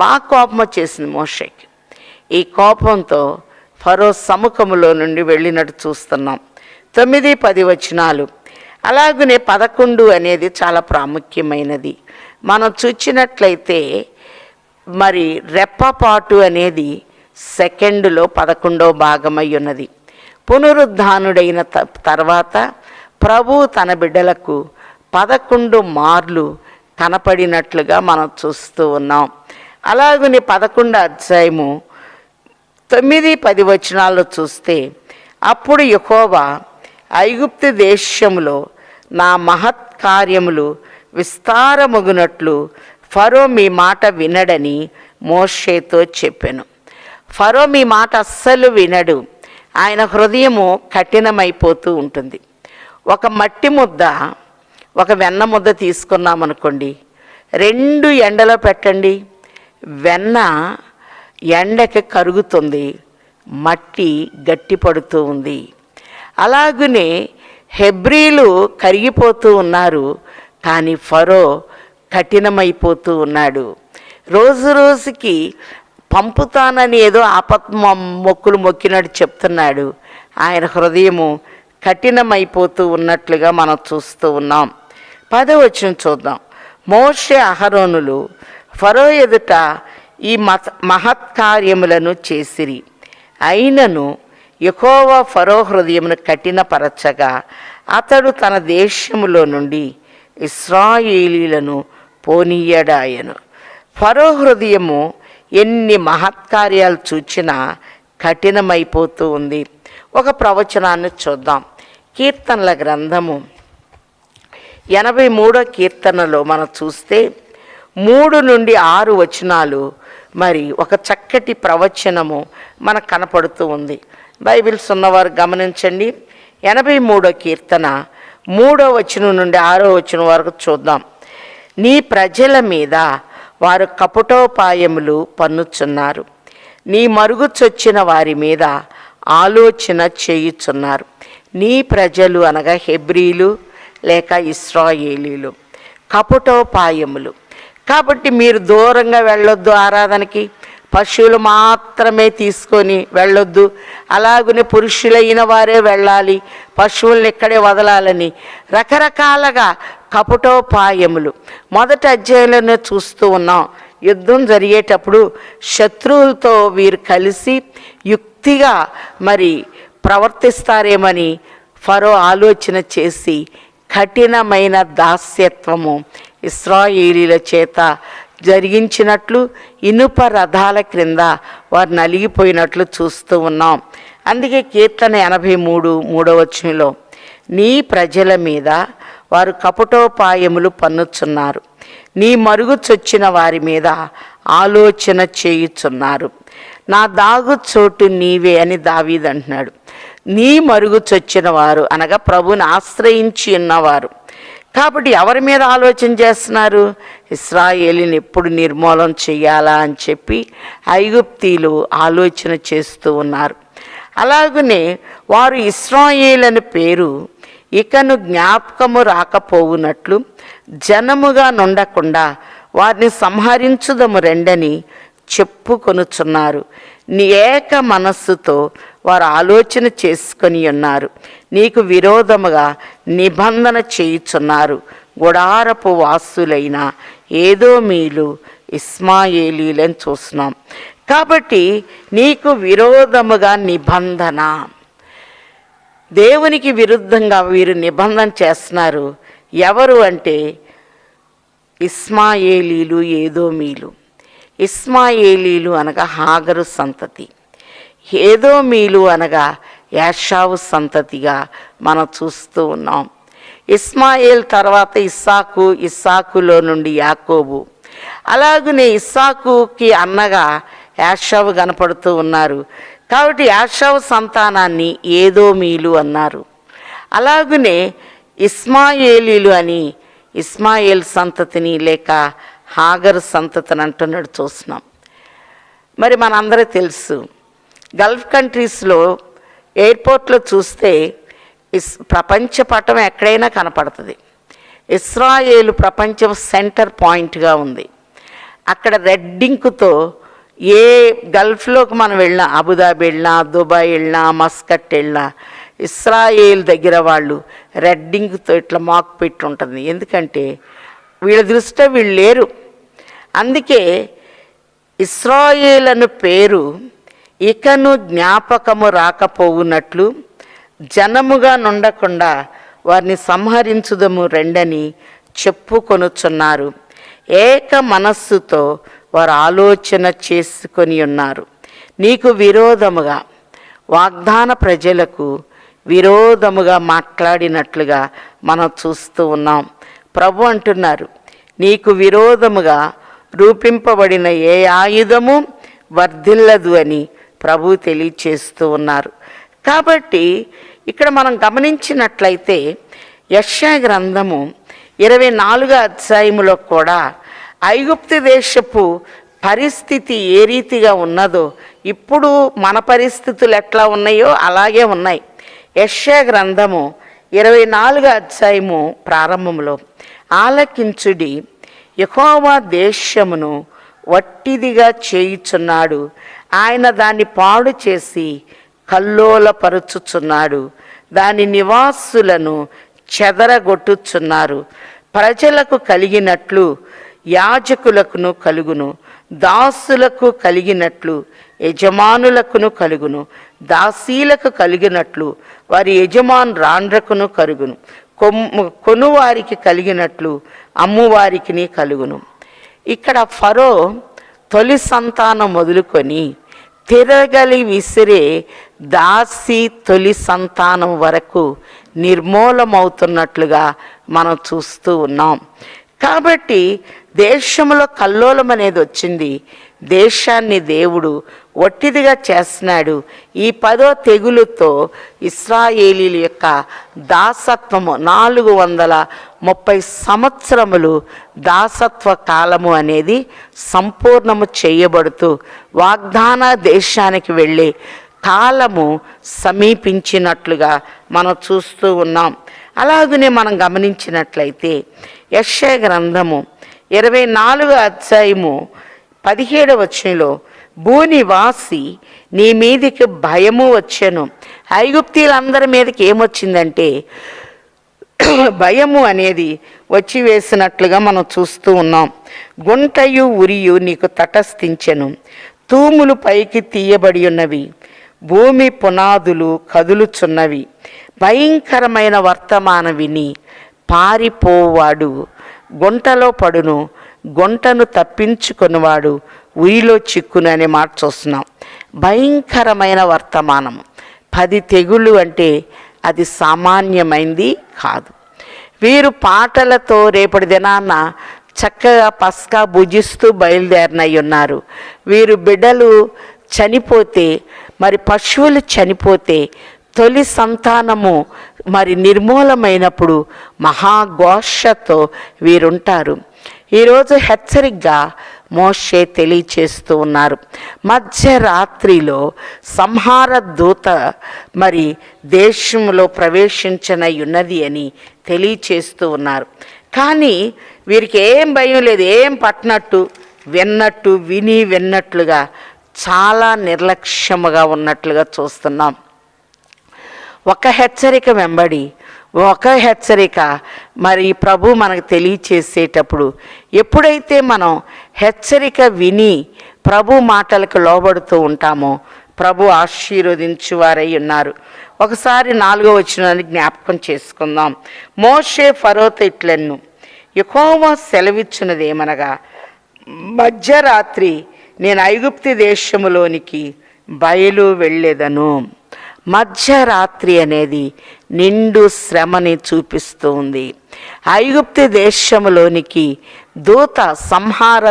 బాగా కోపం వచ్చేసింది మోషేకి. ఈ కోపంతో ఫరో సముఖములో నుండి వెళ్ళినట్టు చూస్తున్నాం. 9-10 అలాగనే 11 అనేది చాలా ప్రాముఖ్యమైనది. మనం చూచినట్లయితే మరి రెప్పపాటు అనేది సెకండులో 11వ భాగమై ఉన్నది. పునరుద్ధానుడైన తర్వాత ప్రభు తన బిడ్డలకు 11 మార్లు కనపడినట్లుగా మనం చూస్తూ ఉన్నాం. అలాగనే 11వ అధ్యాయము 9-10 చూస్తే అప్పుడు యెహోవా ఐగుప్తు దేశములో నా మహత్కార్యములు విస్తారమగునట్లు ఫరో మీ మాట వినడని మోషేతో చెప్పెను. ఫరో మీ మాట అస్సలు వినడు. ఆయన హృదయము కఠినమైపోతూ ఉంటుంది. ఒక మట్టి ముద్ద, ఒక వెన్న ముద్ద తీసుకున్నామనుకోండి, 2 ఎండలో పెట్టండి, వెన్న ఎండకి కరుగుతుంది, మట్టి గట్టి పడుతూ ఉంది. అలాగనే హెబ్రీలు కరిగిపోతూ ఉన్నారు, కానీ ఫరో కఠినమైపోతూ ఉన్నాడు. రోజు రోజుకి పంపుతానని ఏదో మొక్కులు మొక్కినట్టు చెప్తున్నాడు. ఆయన హృదయము కఠినమైపోతూ ఉన్నట్లుగా మనం చూస్తూ ఉన్నాం. 10వ చూద్దాం. మోషే అహరోనులు ఫరో ఎదుట ఈ మహత్కార్యములను చేసిరి, అయినను యెహోవా ఫరో హృదయమును కఠినపరచగా అతడు తన దేశములో నుండి ఇశ్రాయేలీలను పోనీయడాయను. ఫరో హృదయము ఎన్ని మహత్కార్యాలు చూచినా కఠినమైపోతూ ఉంది. ఒక ప్రవచనాన్ని చూద్దాం. కీర్తనల గ్రంథము 83వ కీర్తనలో మనం చూస్తే 3-6 మరి ఒక చక్కటి ప్రవచనము మనకు కనపడుతూ ఉంది. బైబిల్స్ ఉన్నవారు గమనించండి. 83వ కీర్తన 3-6 వరకు చూద్దాం. నీ ప్రజల మీద వారు కపటోపాయములు పన్నుచున్నారు, నీ మరుగుచొచ్చిన వారి మీద ఆలోచన చేయుచున్నారు. నీ ప్రజలు అనగా హెబ్రీలు, లేక ఇశ్రాయేలీలు, కపటోపాయములు. కాబట్టి మీరు దూరంగా వెళ్ళొద్దు, ఆరాధనకి పశువులు మాత్రమే తీసుకొని వెళ్ళొద్దు, అలాగనే పురుషులైన వారే వెళ్ళాలి, పశువుల్ని ఇక్కడే వదలాలని రకరకాలుగా కపటోపాయములు మొదటి అధ్యాయంలోనే చూస్తూ ఉన్నాం. యుద్ధం జరిగేటప్పుడు శత్రువులతో వీరు కలిసి యుక్తిగా మరి ప్రవర్తిస్తారేమని ఫరో ఆలోచన చేసి కఠినమైన దాస్యత్వము ఇశ్రాయేలీల చేత జరిగించినట్లు ఇనుప రథాల క్రింద వారు నలిగిపోయినట్లు చూస్తూ ఉన్నాం. అందుకే కీర్తన 83:3 నీ ప్రజల మీద వారు కపటోపాయములు పన్నుచున్నారు, నీ మరుగుచొచ్చిన వారి మీద ఆలోచన చేయుచున్నారు. నా దాగు చోటు నీవే అని దావీదు అంటున్నాడు. నీ మరుగుచొచ్చిన వారు అనగా ప్రభుని ఆశ్రయించి ఉన్నవారు. కాబట్టి ఎవరి మీద ఆలోచన చేస్తున్నారు? ఇశ్రాయేలుని ఎప్పుడు నిర్మూలన చేయాలా అని చెప్పి ఐగుప్తీలు ఆలోచన చేస్తూ ఉన్నారు. అలాగనే వారు ఇశ్రాయేలు అనే పేరు ఇకను జ్ఞాపకము రాకపోవునట్లు జనముగా నుండకుండా వారిని సంహరించుదము రెండని చెప్పుకొనుచున్నారు. నీ ఏక మనస్సుతో వారు ఆలోచన చేసుకొని ఉన్నారు, నీకు విరోధముగా నిబంధన చేయుచున్నారు. గుడారపు వాసులైన ఏదోమీలు, ఇష్మాయేలీలని చూస్తున్నాం. కాబట్టి నీకు విరోధముగా నిబంధన, దేవునికి విరుద్ధంగా వీరు నిబంధన చేస్తున్నారు. ఎవరు అంటే ఇష్మాయేలీలు, ఏదోమీలు. ఇష్మాయేలీలు అనగా హాగరు సంతతి, ఏదోమీలు అనగా యాషావు సంతతిగా మనం చూస్తూ ఉన్నాం. ఇష్మాయేల్ తర్వాత ఇస్సాకు, ఇస్సాకులో నుండి యాకోబు. అలాగనే ఇస్సాకుకి అన్నగా యాషావు కనపడుతూ ఉన్నారు. కాబట్టి యాషావు సంతానాన్ని ఏదోమీలు అన్నారు. అలాగనే ఇష్మాయేలీలు అని ఇష్మాయేల్ సంతతిని లేక హాగరు సంతతిని అంటున్నాడు చూస్తున్నాం. మరి మనందరూ తెలుసు, గల్ఫ్ కంట్రీస్లో ఎయిర్పోర్ట్లో చూస్తే ప్రపంచ పటం ఎక్కడైనా కనపడుతుంది. ఇశ్రాయేలు ప్రపంచం సెంటర్ పాయింట్గా ఉంది. అక్కడ రెడ్ ఇంకుతో ఏ గల్ఫ్లోకి మనం వెళ్ళినా, అబుదాబి వెళ్ళినా, దుబాయ్ వెళ్ళినా, మస్కట్ వెళ్ళినా, ఇశ్రాయేల్ దగ్గర వాళ్ళు రెడ్ ఇంకుతో ఇట్లా మాకు పెట్టి ఉంటుంది. ఎందుకంటే వీళ్ళ దృష్టిలో వీళ్ళు లేరు. అందుకే ఇశ్రాయేల్ అను పేరు ఇకను జ్ఞాపకము రాకపోవునట్లు జనముగా నుండకుండా వారిని సంహరించుదము రెండని చెప్పుకొనుచున్నారు. ఏక మనస్సుతో వారు ఆలోచన చేసుకొని ఉన్నారు. నీకు విరోధముగా వాగ్దాన ప్రజలకు విరోధముగా మాట్లాడినట్లుగా మనం చూస్తూ ఉన్నాం. ప్రభు అంటున్నారు, నీకు విరోధముగా రూపింపబడిన ఏ ఆయుధము వర్ధిల్లదు అని ప్రభు తెలియచేస్తూ ఉన్నారు. కాబట్టి ఇక్కడ మనం గమనించినట్లయితే యెషయా గ్రంథము 24వ అధ్యాయములో కూడా ఐగుప్తు దేశపు పరిస్థితి ఏ రీతిగా ఉన్నదో ఇప్పుడు మన పరిస్థితులు ఎట్లా ఉన్నాయో అలాగే ఉన్నాయి. యెషయా గ్రంథము 24వ అధ్యాయము ప్రారంభంలో, ఆలకించుడి, యెహోవా దేశమును వట్టిదిగా చేయుచున్నాడు, ఆయన దాన్ని పాడు చేసి కల్లోలపరుచుచున్నాడు, దాని నివాసులను చెదరగొట్టుచున్నారు. ప్రజలకు కలిగినట్లు యాజకులకును కలుగును, దాసులకు కలిగినట్లు యజమానులకును కలుగును, దాసీలకు కలిగినట్లు వారి యజమానురాండ్రకును కలుగును, కొనువారికి కలిగినట్లు అమ్మువారికి కలుగును. ఇక్కడ ఫరో తొలి సంతానం మొదలుకొని తిరగలి విసిరే దాసి తొలి సంతానం వరకు నిర్మూలమవుతున్నట్లుగా మనం చూస్తూ ఉన్నాం. కాబట్టి దేశంలో కల్లోలం అనేది వచ్చింది. దేశాన్ని దేవుడు ఒట్టిదిగా చేస్తున్నాడు. ఈ 10వ తెగులుతో ఇశ్రాయేలీల యొక్క దాసత్వము 430 సంవత్సరములు దాసత్వ కాలము అనేది సంపూర్ణము చేయబడుతూ వాగ్దాన దేశానికి వెళ్ళే కాలము సమీపించినట్లుగా మనం చూస్తూ ఉన్నాం. అలాగనే మనం గమనించినట్లయితే యెషయా గ్రంథము 24వ అధ్యాయము 17వ వచనంలో భూనివాసి నీ మీదికి భయము వచ్చెను. ఐగుప్తీయులందరి మీదకి ఏమొచ్చిందంటే భయము అనేది వచ్చి వేసినట్లుగా మనం చూస్తూ ఉన్నాం. గుంటయు ఉరియు నీకు తటస్థించెను, తూములు పైకి తీయబడి ఉన్నవి, భూమి పునాదులు కదులుచున్నవి. భయంకరమైన వర్తమానం విని పారిపోవాడు గుంటలో పడును, గుంటను తప్పించుకునివాడు ఉరిలో చిక్కును అనే మాట చూస్తున్నాం. భయంకరమైన వర్తమానం. 10 తెగుళ్ళు అంటే అది సామాన్యమైంది కాదు. వీరు పాటలతో రేపటి దినాన్న చక్కగా పస్కా భుజిస్తూ బయలుదేరినై ఉన్నారు. వీరు బిడ్డలు చనిపోతే, మరి పశువులు చనిపోతే, తొలి సంతానము మరి నిర్మూలమైనప్పుడు మహాఘోషతో వీరుంటారు. ఈరోజు హెచ్చరికగా మోషే తెలియచేస్తూ ఉన్నారు. మధ్యరాత్రిలో సంహార దూత మరి దేశంలో ప్రవేశించనై ఉన్నది అని తెలియచేస్తూ ఉన్నారు. కానీ వీరికి ఏం భయం లేదు, ఏం పట్టినట్టు విన్నట్లుగా చాలా నిర్లక్ష్యముగా ఉన్నట్లుగా చూస్తున్నాం. ఒక హెచ్చరిక వెంబడి ఒక హెచ్చరిక మరి ప్రభు మనకు తెలియచేసేటప్పుడు ఎప్పుడైతే మనం హెచ్చరిక విని ప్రభు మాటలకు లోబడుతూ ఉంటామో ప్రభు ఆశీర్వదించువారై ఉన్నారు. ఒకసారి 4వ వచనాన్ని జ్ఞాపకం చేసుకుందాం. మోషే ఫరోతో ఇట్లెన్ను, యెహోవా సెలవిచ్చినదేమనగా, మధ్యరాత్రి నేను ఐగుప్తు దేశములోనికి బయలు వెళ్ళేదను. మధ్యరాత్రి అనేది నిండు శ్రమని చూపిస్తూ ఉంది. ఐగుప్తు దేశంలోనికి దూత, సంహార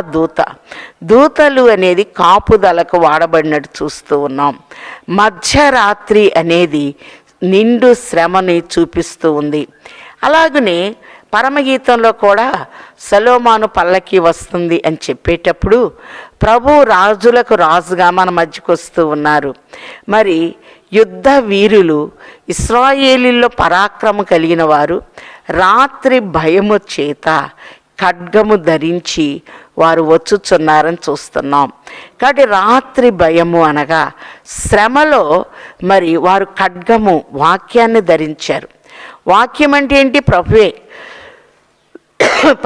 దూతలు అనేది కాపుదలకు వాడబడినట్టు చూస్తూ ఉన్నాం. మధ్యరాత్రి అనేది నిండు శ్రమని చూపిస్తూ ఉంది. అలాగనే పరమగీతంలో కూడా సొలొమోను పల్లకి వస్తుంది అని చెప్పేటప్పుడు ప్రభు రాజులకు రాజుగా మన మధ్యకు వస్తూ ఉన్నారు. మరి యుద్ధ వీరులు, ఇశ్రాయేలీల్లో పరాక్రమం కలిగిన వారు రాత్రి భయము చేత ఖడ్గము ధరించి వారు వచ్చుచున్నారని చూస్తున్నాం. కాబట్టి రాత్రి భయము అనగా శ్రమలో మరి వారు ఖడ్గము, వాక్యాన్ని ధరించారు. వాక్యం అంటే ఏంటి? ప్రభువే.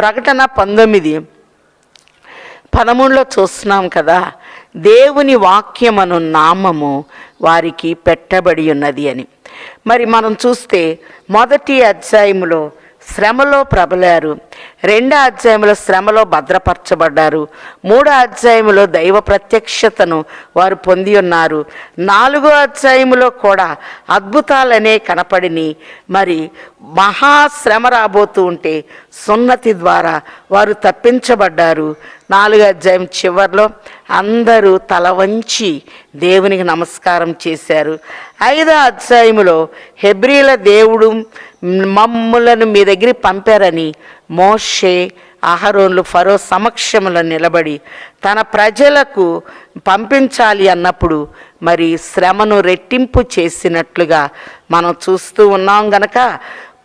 ప్రకటన 19:13 చూస్తున్నాం కదా, దేవుని వాక్యమను నామము వారికి పెట్టబడి ఉన్నది అని. మరి మనం చూస్తే 1వ అధ్యాయములో శ్రమలో ప్రబలారు, 2వ అధ్యాయంలో శ్రమలో భద్రపరచబడ్డారు, 3వ అధ్యాయంలో దైవ ప్రత్యక్షతను వారు పొంది ఉన్నారు, 4వ అధ్యాయంలో కూడా అద్భుతాలనే కనపడిని. మరి మహాశ్రమ రాబోతూ ఉంటే సున్నతి ద్వారా వారు తప్పించబడ్డారు. 4వ అధ్యాయం చివరిలో అందరూ తల వంచి దేవునికి నమస్కారం చేశారు. 5వ అధ్యాయములో హెబ్రీల దేవుడు మమ్ములను మీ దగ్గరికి పంపారని మోషే, అహరోన్లు ఫరో సమక్షంలో నిలబడి తన ప్రజలకు పంపించాలి అన్నప్పుడు మరి శ్రమను రెట్టింపు చేసినట్లుగా మనం చూస్తూ ఉన్నాం. గనక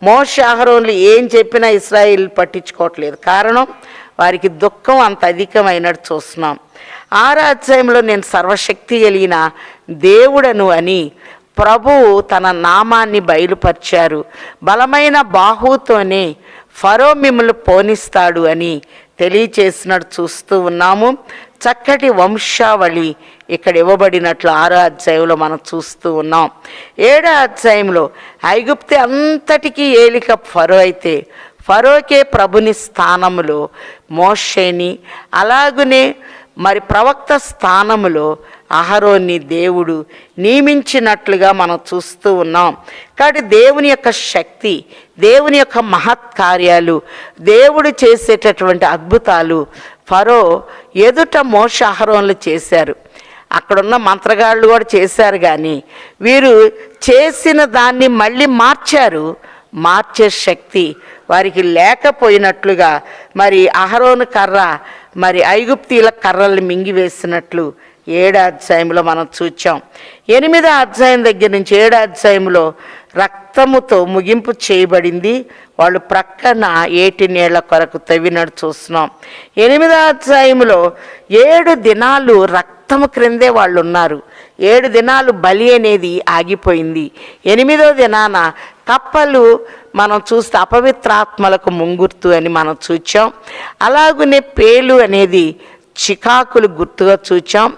మోషే, అహరోన్లు ఏం చెప్పినా ఇశ్రాయేల్ పట్టించుకోవట్లేదు. కారణం వారికి దుఃఖం అంత అధికమైనట్టు చూస్తున్నాం. 6వ అధ్యాయంలో నేను సర్వశక్తి కలిగిన దేవుడను అని ప్రభువు తన నామాన్ని బయలుపరిచారు. బలమైన బాహుతోనే ఫరో మిమ్మల్ని పోనిస్తాడు అని తెలియచేసినట్టు చూస్తూ ఉన్నాము. చక్కటి వంశావళి ఇక్కడ ఇవ్వబడినట్లు 6వ అధ్యాయంలో మనం చూస్తూ ఉన్నాం. 7వ అధ్యాయంలో ఐగుప్తు అంతటికీ ఏలిక ఫరో అయితే ఫరోకే ప్రభుని స్థానములో మోషేని, అలాగునే మరి ప్రవక్త స్థానములో అహరోన్ని దేవుడు నియమించినట్లుగా మనం చూస్తూ ఉన్నాం. కాబట్టి దేవుని యొక్క శక్తి, దేవుని యొక్క మహత్కార్యాలు, దేవుడు చేసేటటువంటి అద్భుతాలు ఫరో ఎదుట మోషే, అహరోన్లు చేశారు. అక్కడున్న మంత్రగాళ్ళు కూడా చేశారు. కానీ వీరు చేసిన దాన్ని మళ్ళీ మార్చే శక్తి వారికి లేకపోయినట్లుగా మరి అహరోను కర్ర మరి ఐగుప్తీల కర్రల్ని మింగివేసినట్లు 7వ అధ్యాయంలో మనం చూచాం. 8వ అధ్యాయం దగ్గర నుంచి 7వ అధ్యాయంలో రక్తముతో ముగింపు చేయబడింది. వాళ్ళు ప్రక్కన ఏటి నీళ్ల కొరకు తవ్వినట్టు చూస్తున్నాం. 8వ అధ్యాయంలో 7 దినాలు రక్తము క్రిందే వాళ్ళు ఉన్నారు. 7 దినాలు బలి అనేది ఆగిపోయింది. 8వ దినాన కప్పలు మనం చూస్తే అపవిత్రాత్మలకు ముంగుర్తు అని మనం చూచాం. అలాగనే పేలు అనేది చికాకులు గుర్తుగా చూచాం.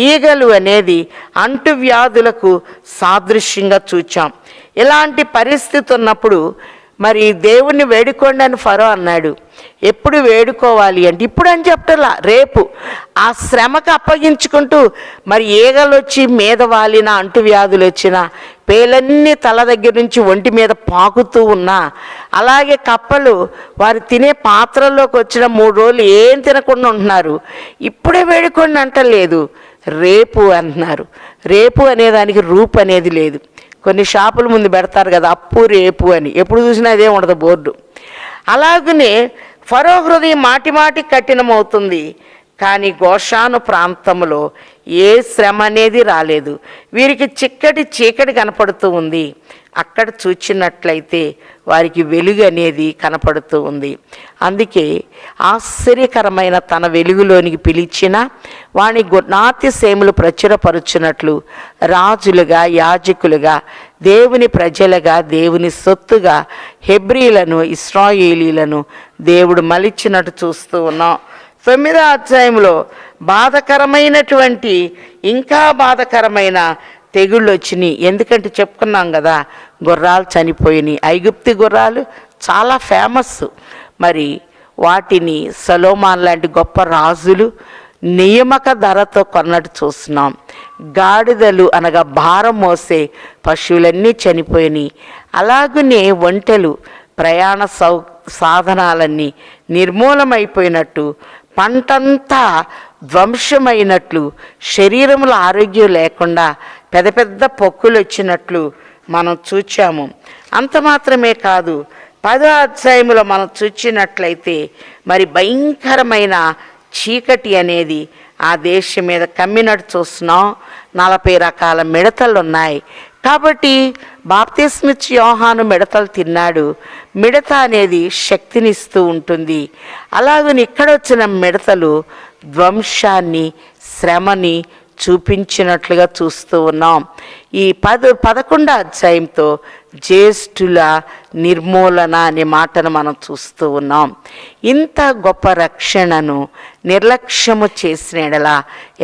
ఈగలు అనేది అంటువ్యాధులకు సాదృశ్యంగా చూచాం. ఇలాంటి పరిస్థితి ఉన్నప్పుడు మరి దేవుణ్ణి వేడుకోండి అని ఫరో అన్నాడు. ఎప్పుడు వేడుకోవాలి అంటే ఇప్పుడు అని చెప్పటలా, రేపు ఆ శ్రమకు అప్పగించుకుంటూ మరి ఈగలు వచ్చి మీద వాలిన, అంటువ్యాధులు వచ్చిన, పేలన్నీ తల దగ్గర నుంచి ఒంటి మీద పాకుతూ ఉన్నా, అలాగే కప్పలు వారు తినే పాత్రల్లోకి వచ్చిన 3 రోజులు ఏం తినకుండా ఉంటున్నారు. ఇప్పుడే వేడుకోండి అంటలేదు, రేపు అంటున్నారు. రేపు అనేదానికి రూపు అనేది లేదు. కొన్ని షాపుల ముందు పెడతారు కదా, అప్పు రేపు అని, ఎప్పుడు చూసినా అదే ఉండదు బోర్డు. అలాగనే ఫరో హృదయం మాటి కఠినమవుతుంది. కానీ గోషాను ప్రాంతంలో ఏ శ్రమ అనేది రాలేదు. వీరికి చీకటి కనపడుతూ ఉంది. అక్కడ చూచినట్లయితే వారికి వెలుగు అనేది కనపడుతూ ఉంది. అందుకే ఆశ్చర్యకరమైన తన వెలుగులోనికి పిలిచిన వాని నాట్యసేములు ప్రచురపరుచున్నట్లు రాజులుగా, యాజకులుగా, దేవుని ప్రజలుగా, దేవుని సొత్తుగా హెబ్రీలను, ఇశ్రాయేలీలను దేవుడు మలిచినట్టు చూస్తూ ఉన్నాం. 9వ అధ్యాయంలో ఇంకా బాధకరమైన తెగుళ్ళు వచ్చినాయి. ఎందుకంటే చెప్పుకున్నాం కదా, గుర్రాలు చనిపోయినాయి. ఐగుప్తి గుర్రాలు చాలా ఫేమస్. మరి వాటిని సొలొమోను లాంటి గొప్ప రాజులు నియామక ధరతో కొన్నట్టు చూస్తున్నాం. గాడిదలు అనగా భారం మోసే పశువులన్నీ చనిపోయినాయి. అలాగనే ఒంటెలు, ప్రయాణ సాధనాలన్నీ నిర్మూలమైపోయినట్టు, పంటంతా ధ్వంసమైనట్లు, శరీరంలో ఆరోగ్యం లేకుండా పెద్ద పొక్కులు వచ్చినట్లు మనం చూచాము. అంత మాత్రమే కాదు, 10వ అధ్యాయంలో మనం చూచినట్లయితే మరి భయంకరమైన చీకటి అనేది ఆ దేశం మీద కమ్మినట్టు చూస్తున్నాం. 40 రకాల మిడతలు ఉన్నాయి. కాబట్టి బాప్తిస్మిచ్చి యోహాను మిడతలు తిన్నాడు. మిడత అనేది శక్తినిస్తూ ఉంటుంది. అలాగని ఇక్కడ వచ్చిన మిడతలు ధ్వంసాన్ని, శ్రమని చూపించినట్లుగా చూస్తూ ఉన్నాం. ఈ 11వ అధ్యాయంతో జ్యేష్ఠుల నిర్మూలన అనే మాటను మనం చూస్తూ ఉన్నాం. ఇంత గొప్ప రక్షణను నిర్లక్ష్యము చేసిన ఎడల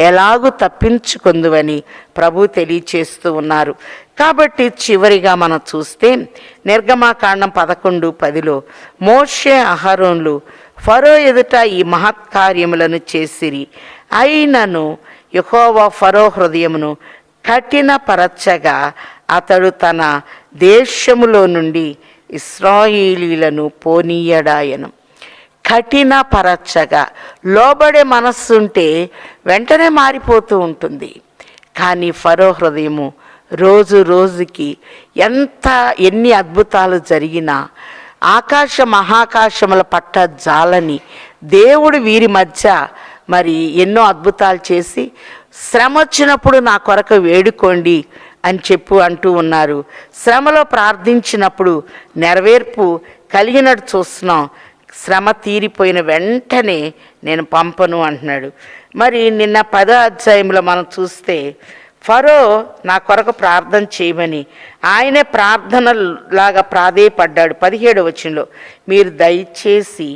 ఎలాగూ తప్పించుకుందువని ప్రభు తెలియచేస్తూ ఉన్నారు. కాబట్టి చివరిగా మనం చూస్తే నిర్గమాకాండం 11:10లో మోషే, అహరోన్లు ఫరో ఎదుట ఈ మహత్కార్యములను చేసిరి. అయినను యెహోవా ఫరో హృదయమును కఠినపరచగా అతడు తన దేశములో నుండి ఇశ్రాయేలీలను పోనీయడాయను. కఠినపరచగా, లోబడే మనస్సుంటే వెంటనే మారిపోతూ ఉంటుంది. కానీ ఫరో హృదయము రోజుకి ఎన్ని అద్భుతాలు జరిగినా మహాకాశముల పట్ట జాలని దేవుడు వీరి మధ్య మరి ఎన్నో అద్భుతాలు చేసి శ్రమ వచ్చినప్పుడు నా కొరకు వేడుకోండి అని అంటూ ఉన్నారు. శ్రమలో ప్రార్థించినప్పుడు నెరవేర్పు కలిగినట్టు చూస్తున్నాం. శ్రమ తీరిపోయిన వెంటనే నేను పంపను అంటున్నాడు. మరి నిన్న 10వ అధ్యాయంలో మనం చూస్తే ఫరో నా కొరకు ప్రార్థన చేయమని ఆయనే ప్రార్థనలాగా ప్రాధేయపడ్డాడు. 17వ వచనంలో మీరు దయచేసి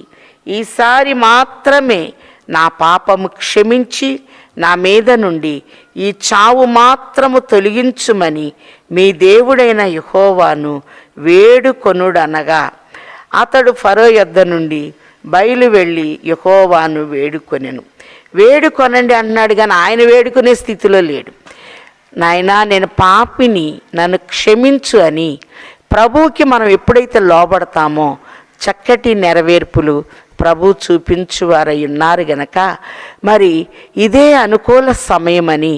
ఈసారి మాత్రమే నా పాపము క్షమించి నా మీద నుండి ఈ చావు మాత్రము తొలగించుమని మీ దేవుడైన యెహోవాను వేడుకొనుడనగా అతడు ఫరో యొద్ద నుండి బయలు వెళ్ళి యెహోవాను వేడుకొనెను. వేడుకొనండి అన్నాడు, కానీ ఆయన వేడుకునే స్థితిలో లేడు. నాయనా నేను పాపిని, నన్ను క్షమించు అని ప్రభువుకి మనం ఎప్పుడైతే లోబడతామో చక్కటి నెరవేర్పులు ప్రభు చూపించువారై ఉన్నారు గనక మరి ఇదే అనుకూల సమయమని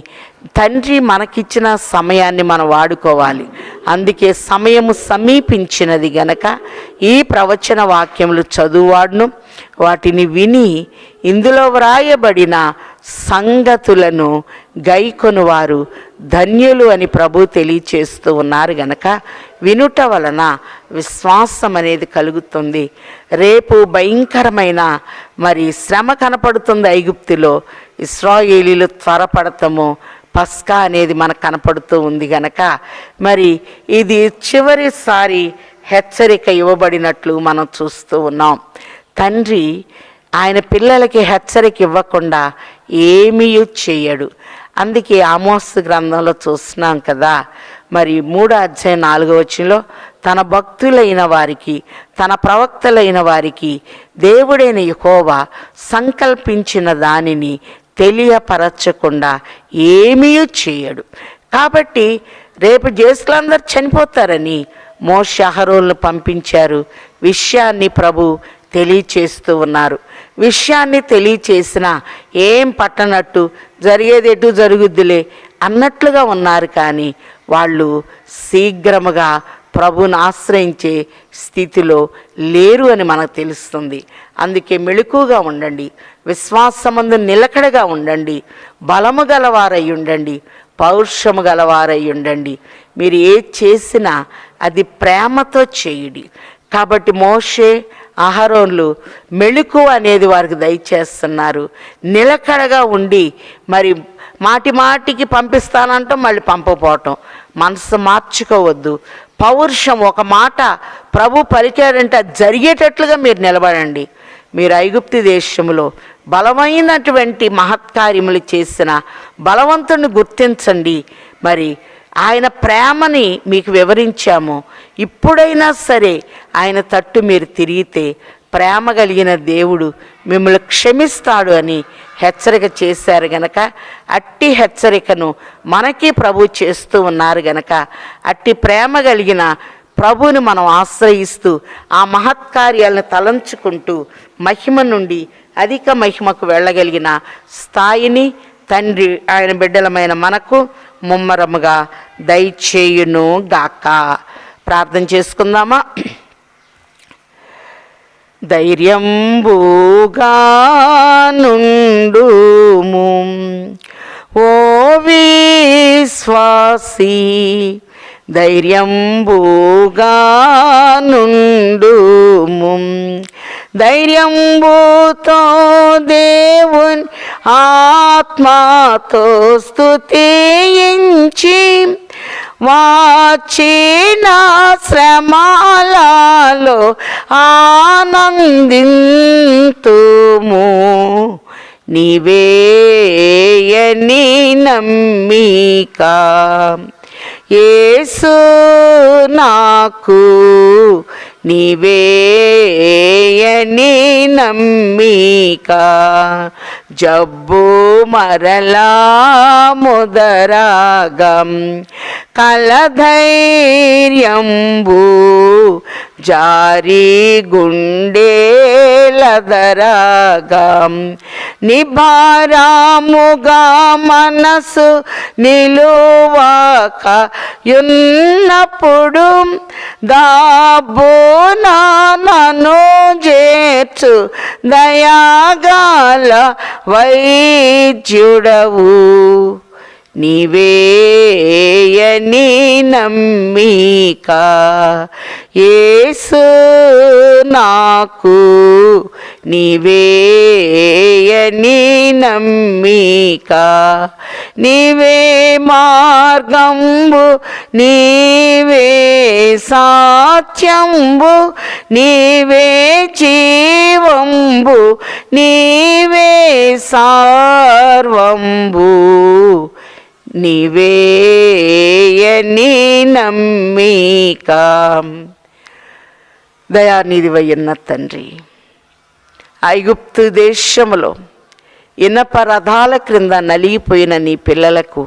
తండ్రి మనకిచ్చిన సమయాన్ని మనం వాడుకోవాలి. అందుకే సమయము సమీపించినది గనక ఈ ప్రవచన వాక్యములు చదువువాడును వాటిని విని ఇందులో వ్రాయబడిన సంగతులను గైకొను వారు ధన్యులు అని ప్రభు తెలియచేస్తూ ఉన్నారు గనక వినుట వలన విశ్వాసం అనేది కలుగుతుంది. రేపు భయంకరమైన మరి శ్రమ కనపడుతుంది ఐగుప్తులో. ఇశ్రాయేలీలు త్వరపడటము పస్కా అనేది మనకు కనపడుతూ ఉంది గనక మరి ఇది చివరిసారి హెచ్చరిక ఇవ్వబడినట్లు మనం చూస్తూ ఉన్నాం. తండ్రి ఆయన పిల్లలకి హెచ్చరిక ఇవ్వకుండా ఏమీ చేయడు. అందుకే ఆమోస్ గ్రంథంలో చూస్తున్నాం కదా, మరి 3:4 తన భక్తులైన వారికి, తన ప్రవక్తలైన వారికి దేవుడైన యెహోవా సంకల్పించిన దానిని తెలియపరచకుండా ఏమీ చేయడు. కాబట్టి రేపు జ్యేష్ఠులందరూ చనిపోతారని మోషే అహరోనులను పంపించారు. విషయాన్ని ప్రభు తెలియచేస్తూ ఉన్నారు. విషయాన్ని తెలియచేసిన ఏం పట్టనట్టు జరిగేది ఎటు జరుగుద్దులే అన్నట్లుగా ఉన్నారు. కానీ వాళ్ళు శీఘ్రముగా ప్రభుని ఆశ్రయించే స్థితిలో లేరు అని మనకు తెలుస్తుంది. అందుకే మెళుకుగా ఉండండి, విశ్వాసమందు నిలకడగా ఉండండి, బలము గలవారై ఉండండి, పౌరుషము గలవారై ఉండండి. మీరు ఏది చేసినా అది ప్రేమతో చేయుడి. కాబట్టి మోషే అహరోన్లు మెళుకు అనేది వారికి దయచేస్తున్నారు. నిలకడగా ఉండి మరి మాటికి పంపిస్తానంటాం, మళ్ళీ పంపపోవటం, మనసు మార్చుకోవద్దు. పౌరుషం, ఒక మాట ప్రభు పలికాడంటే జరిగేటట్లుగా మీరు నిలబడండి. మీరు ఐగుప్తు దేశంలో బలమైనటువంటి మహత్కార్యములు చేసిన బలవంతుని గుర్తించండి. మరి ఆయన ప్రేమని మీకు వివరించాము. ఇప్పుడైనా సరే ఆయన తట్టు మీరు తిరిగితే ప్రేమ కలిగిన దేవుడు మిమ్మల్ని క్షమిస్తాడు అని హెచ్చరిక చేశారు గనక అట్టి హెచ్చరికను మనకి ప్రభు చేస్తూ ఉన్నారు గనక అట్టి ప్రేమ కలిగిన ప్రభువుని మనం ఆశ్రయిస్తూ ఆ మహత్కార్యాలను తలంచుకుంటూ మహిమ నుండి అధిక మహిమకు వెళ్ళగలిగిన స్థాయిని తండ్రి ఆయన బిడ్డలమైన మనకు ముమ్మరముగా దయచేయును గాక. ప్రార్థన చేసుకుందామా? ధైర్యంబుగా నుండుము ఓ విశ్వాసి, ధైర్యంబుగా నుండుము. ధైర్యంబుతో దేవుని ఆత్మతో స్తుతించి వచ్చిన శ్రమలలో ఆనందింతుము. నీవేయని నమ్మిక యేసు నాకు, నీవేయని నమ్మిక జబ్బు మరలా ముదరాగం కలధైర్యంబు జారి గుండెలదరాగం నిభారాముగా మనసు నిలువక యున్నప్పుడు దాబోనా నన్ను చేర్చు దయాగాల వైద్యుడవు. నీవేయని నమ్మిక యేసు నాకు, నీవేయని నమ్మిక. నీవే మార్గంబు, నీవే సత్యంబు, నీవే జీవంబు, నీవే సర్వంబు. నీవేయని నమ్మిక. దయానిధివయ్యున్న తండ్రి, ఐగుప్తు దేశములో ఇనప రథాల క్రింద నలిగిపోయిన నీ పిల్లలకు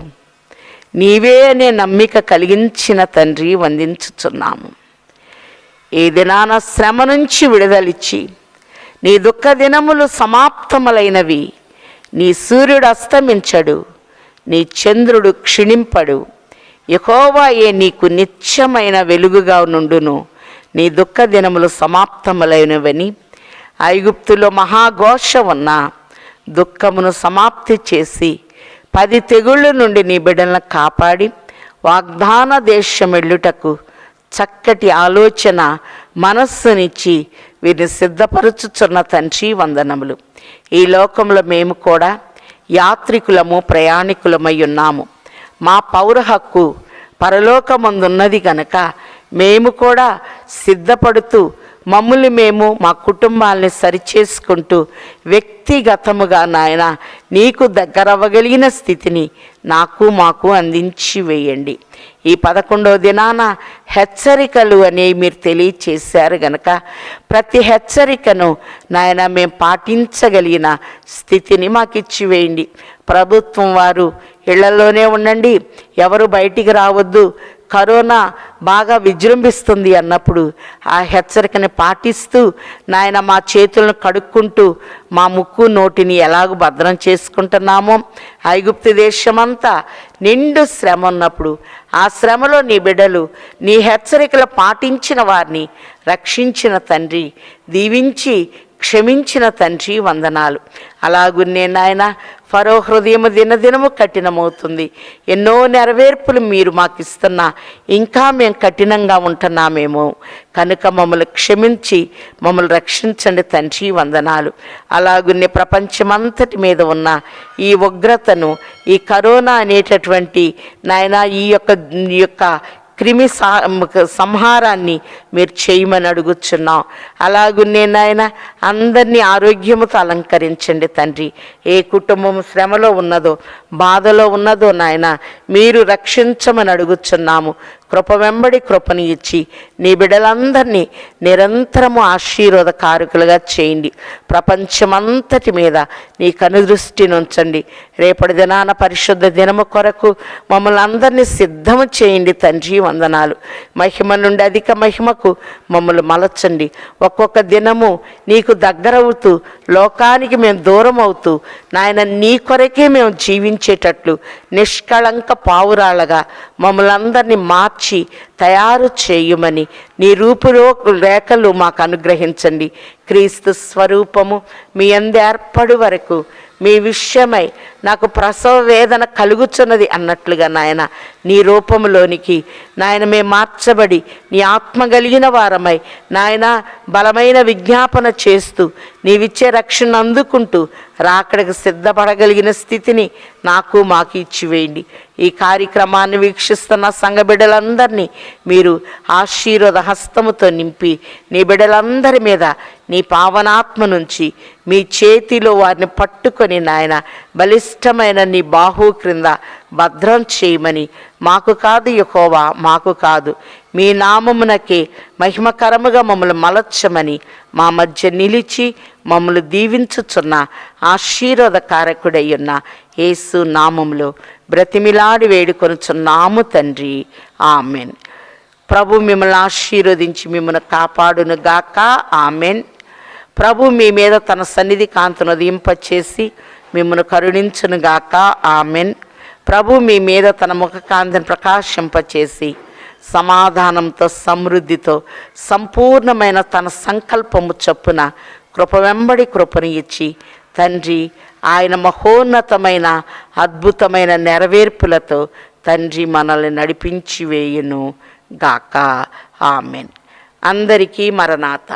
నీవే అనే నమ్మిక కలిగించిన తండ్రి వందించుచున్నాము. ఈ దినాన శ్రమ నుంచి విడుదలిచ్చి నీ దుఃఖ దినములు సమాప్తములైనవి. నీ సూర్యుడు అస్తమించడు, నీ చంద్రుడు క్షీణింపడు. యెహోవాయే నీకు నిత్యమైన వెలుగుగా నుండును. నీ దుఃఖ దినములు సమాప్తములైనవని ఐగుప్తులో మహాఘోష ఉన్న దుఃఖమును సమాప్తి చేసి 10 తెగుళ్ళ నుండి నీ బిడ్డలను కాపాడి వాగ్దాన దేశం వెళ్ళుటకు చక్కటి ఆలోచన మనస్సునిచ్చి వీరిని సిద్ధపరచుచున్న తండ్రి వందనములు. ఈ లోకంలో మేము కూడా యాత్రికులము, ప్రయాణికులమై ఉన్నాము. మా పౌర హక్కు పరలోకమందున్నది గనక మేము కూడా సిద్ధపడుతూ మమ్మల్ని మేము మా కుటుంబాలని సరిచేసుకుంటూ వ్యక్తిగతముగా నాయన నీకు దగ్గరవ్వగలిగిన స్థితిని నాకు మాకు అందించి వేయండి. ఈ 11వ దినాన హెచ్చరికలు అనేవి మీరు తెలియచేశారు గనక ప్రతి హెచ్చరికను నాయన మేము పాటించగలిగిన స్థితిని మాకు ఇచ్చి వేయండి. ప్రభుత్వం వారు ఇళ్లలోనే ఉండండి, ఎవరు బయటికి రావద్దు, కరోనా బాగా విజృంభిస్తుంది అన్నప్పుడు ఆ హెచ్చరికని పాటిస్తూ నాయన మా చేతులను కడుక్కుంటూ మా ముక్కు నోటిని ఎలాగో భద్రం చేసుకుంటున్నామో, ఐగుప్తు దేశమంతా నిండు శ్రమ ఉన్నప్పుడు ఆ శ్రమలో నీ బిడ్డలు నీ హెచ్చరికలు పాటించిన వారిని రక్షించిన తండ్రి, దీవించి క్షమించిన తండ్రి వందనాలు. అలాగున్నే నాయన ఫరో హృదయము దినదినము కఠినమవుతుంది. ఎన్నో నెరవేర్పులు మీరు మాకు ఇస్తున్నా ఇంకా మేము కఠినంగా ఉంటున్నామేమో కనుక మమ్మల్ని క్షమించి మమ్మల్ని రక్షించండి తండ్రి వందనాలు. అలాగున్నే ప్రపంచమంతటి మీద ఉన్న ఈ ఉగ్రతను, ఈ కరోనా అనేటటువంటి నాయన ఈ యొక్క క్రిమి సంహారాన్ని మీరు చేయమని అడుగుచున్నాం. అలాగున్నే నాయన అందరినీ ఆరోగ్యముతో అలంకరించండి తండ్రి. ఏ కుటుంబం శ్రమలో ఉన్నదో, బాధలో ఉన్నదో నాయన మీరు రక్షించమని అడుగుచున్నాము. కృప వెంబడి కృపను ఇచ్చి నీ బిడ్డలందరినీ నిరంతరము ఆశీర్వాదకారకులుగా చేయండి. ప్రపంచమంతటి మీద నీ కనుదృష్టిని ఉంచండి. రేపటి దినాన పరిశుద్ధ దినము కొరకు మమ్మల్ని అందరినీ సిద్ధము చేయండి తండ్రి వందనాలు. మహిమ నుండి అధిక మహిమకు మమ్మల్ని మలచండి. ఒక్కొక్క దినము నీకు దగ్గరవుతూ లోకానికి మేము దూరం అవుతూ నాయన నీ కొరకే మేము జీవించేటట్లు నిష్కళంక పావురాళ్ళగా మమ్మల్ని అందరినీ మార్చి తయారు చేయమని నీ రూపురేఖలు మాకు అనుగ్రహించండి. క్రీస్తు స్వరూపము మీ యందు ఏర్పడు వరకు మీ విషయమై నాకు ప్రసవ వేదన కలుగుచున్నది అన్నట్లుగా నాయన నీ రూపంలోనికి నాయన మేము మార్చబడి నీ ఆత్మ కలిగిన వారమై నాయన బలమైన విజ్ఞాపన చేస్తూ నీవిచ్చే రక్షణ అందుకుంటూ రాకడకు సిద్ధపడగలిగిన స్థితిని నాకు మాకు ఇచ్చివేయండి. ఈ కార్యక్రమాన్ని వీక్షిస్తున్న సంఘ బిడ్డలందరినీ మీరు ఆశీర్వాద హస్తముతో నింపి నీ బిడ్డలందరి మీద నీ పావనాత్మ నుంచి మీ చేతిలో వారిని పట్టుకొని నాయన బలిష్టమైన నీ బాహు క్రింద భద్రం చేయమని, మాకు కాదు యెహోవా, మాకు కాదు మీ నామమునకే మహిమకరముగా మమ్మల్ని మలచమని మా మధ్య నిలిచి మమ్మల్ని దీవించుచున్న ఆశీర్వాదకారకుడై ఉన్న యేసు నామములో బ్రతిమిలాడి వేడుకొనుచున్నాము తండ్రి, ఆమెన్. ప్రభు మిమ్మల్ని ఆశీర్వదించి మిమ్మల్ని కాపాడును గాక, ఆమెన్. ప్రభు మీ మీద తన సన్నిధి కాంతును ఉదయింపచేసి మిమ్మల్ని కరుణించును గాక, ఆమెన్. ప్రభు మీ మీద తన ముఖ కాంతిని ప్రకాశింపచేసి సమాధానంతో సమృద్ధితో సంపూర్ణమైన తన సంకల్పము చొప్పున కృప వెంబడి కృపను ఇచ్చి తండ్రి ఆయన మహోన్నతమైన అద్భుతమైన నెరవేర్పులతో తండ్రి మనల్ని నడిపించి వేయును గాక, ఆమెన్. అందరికీ మరణాత.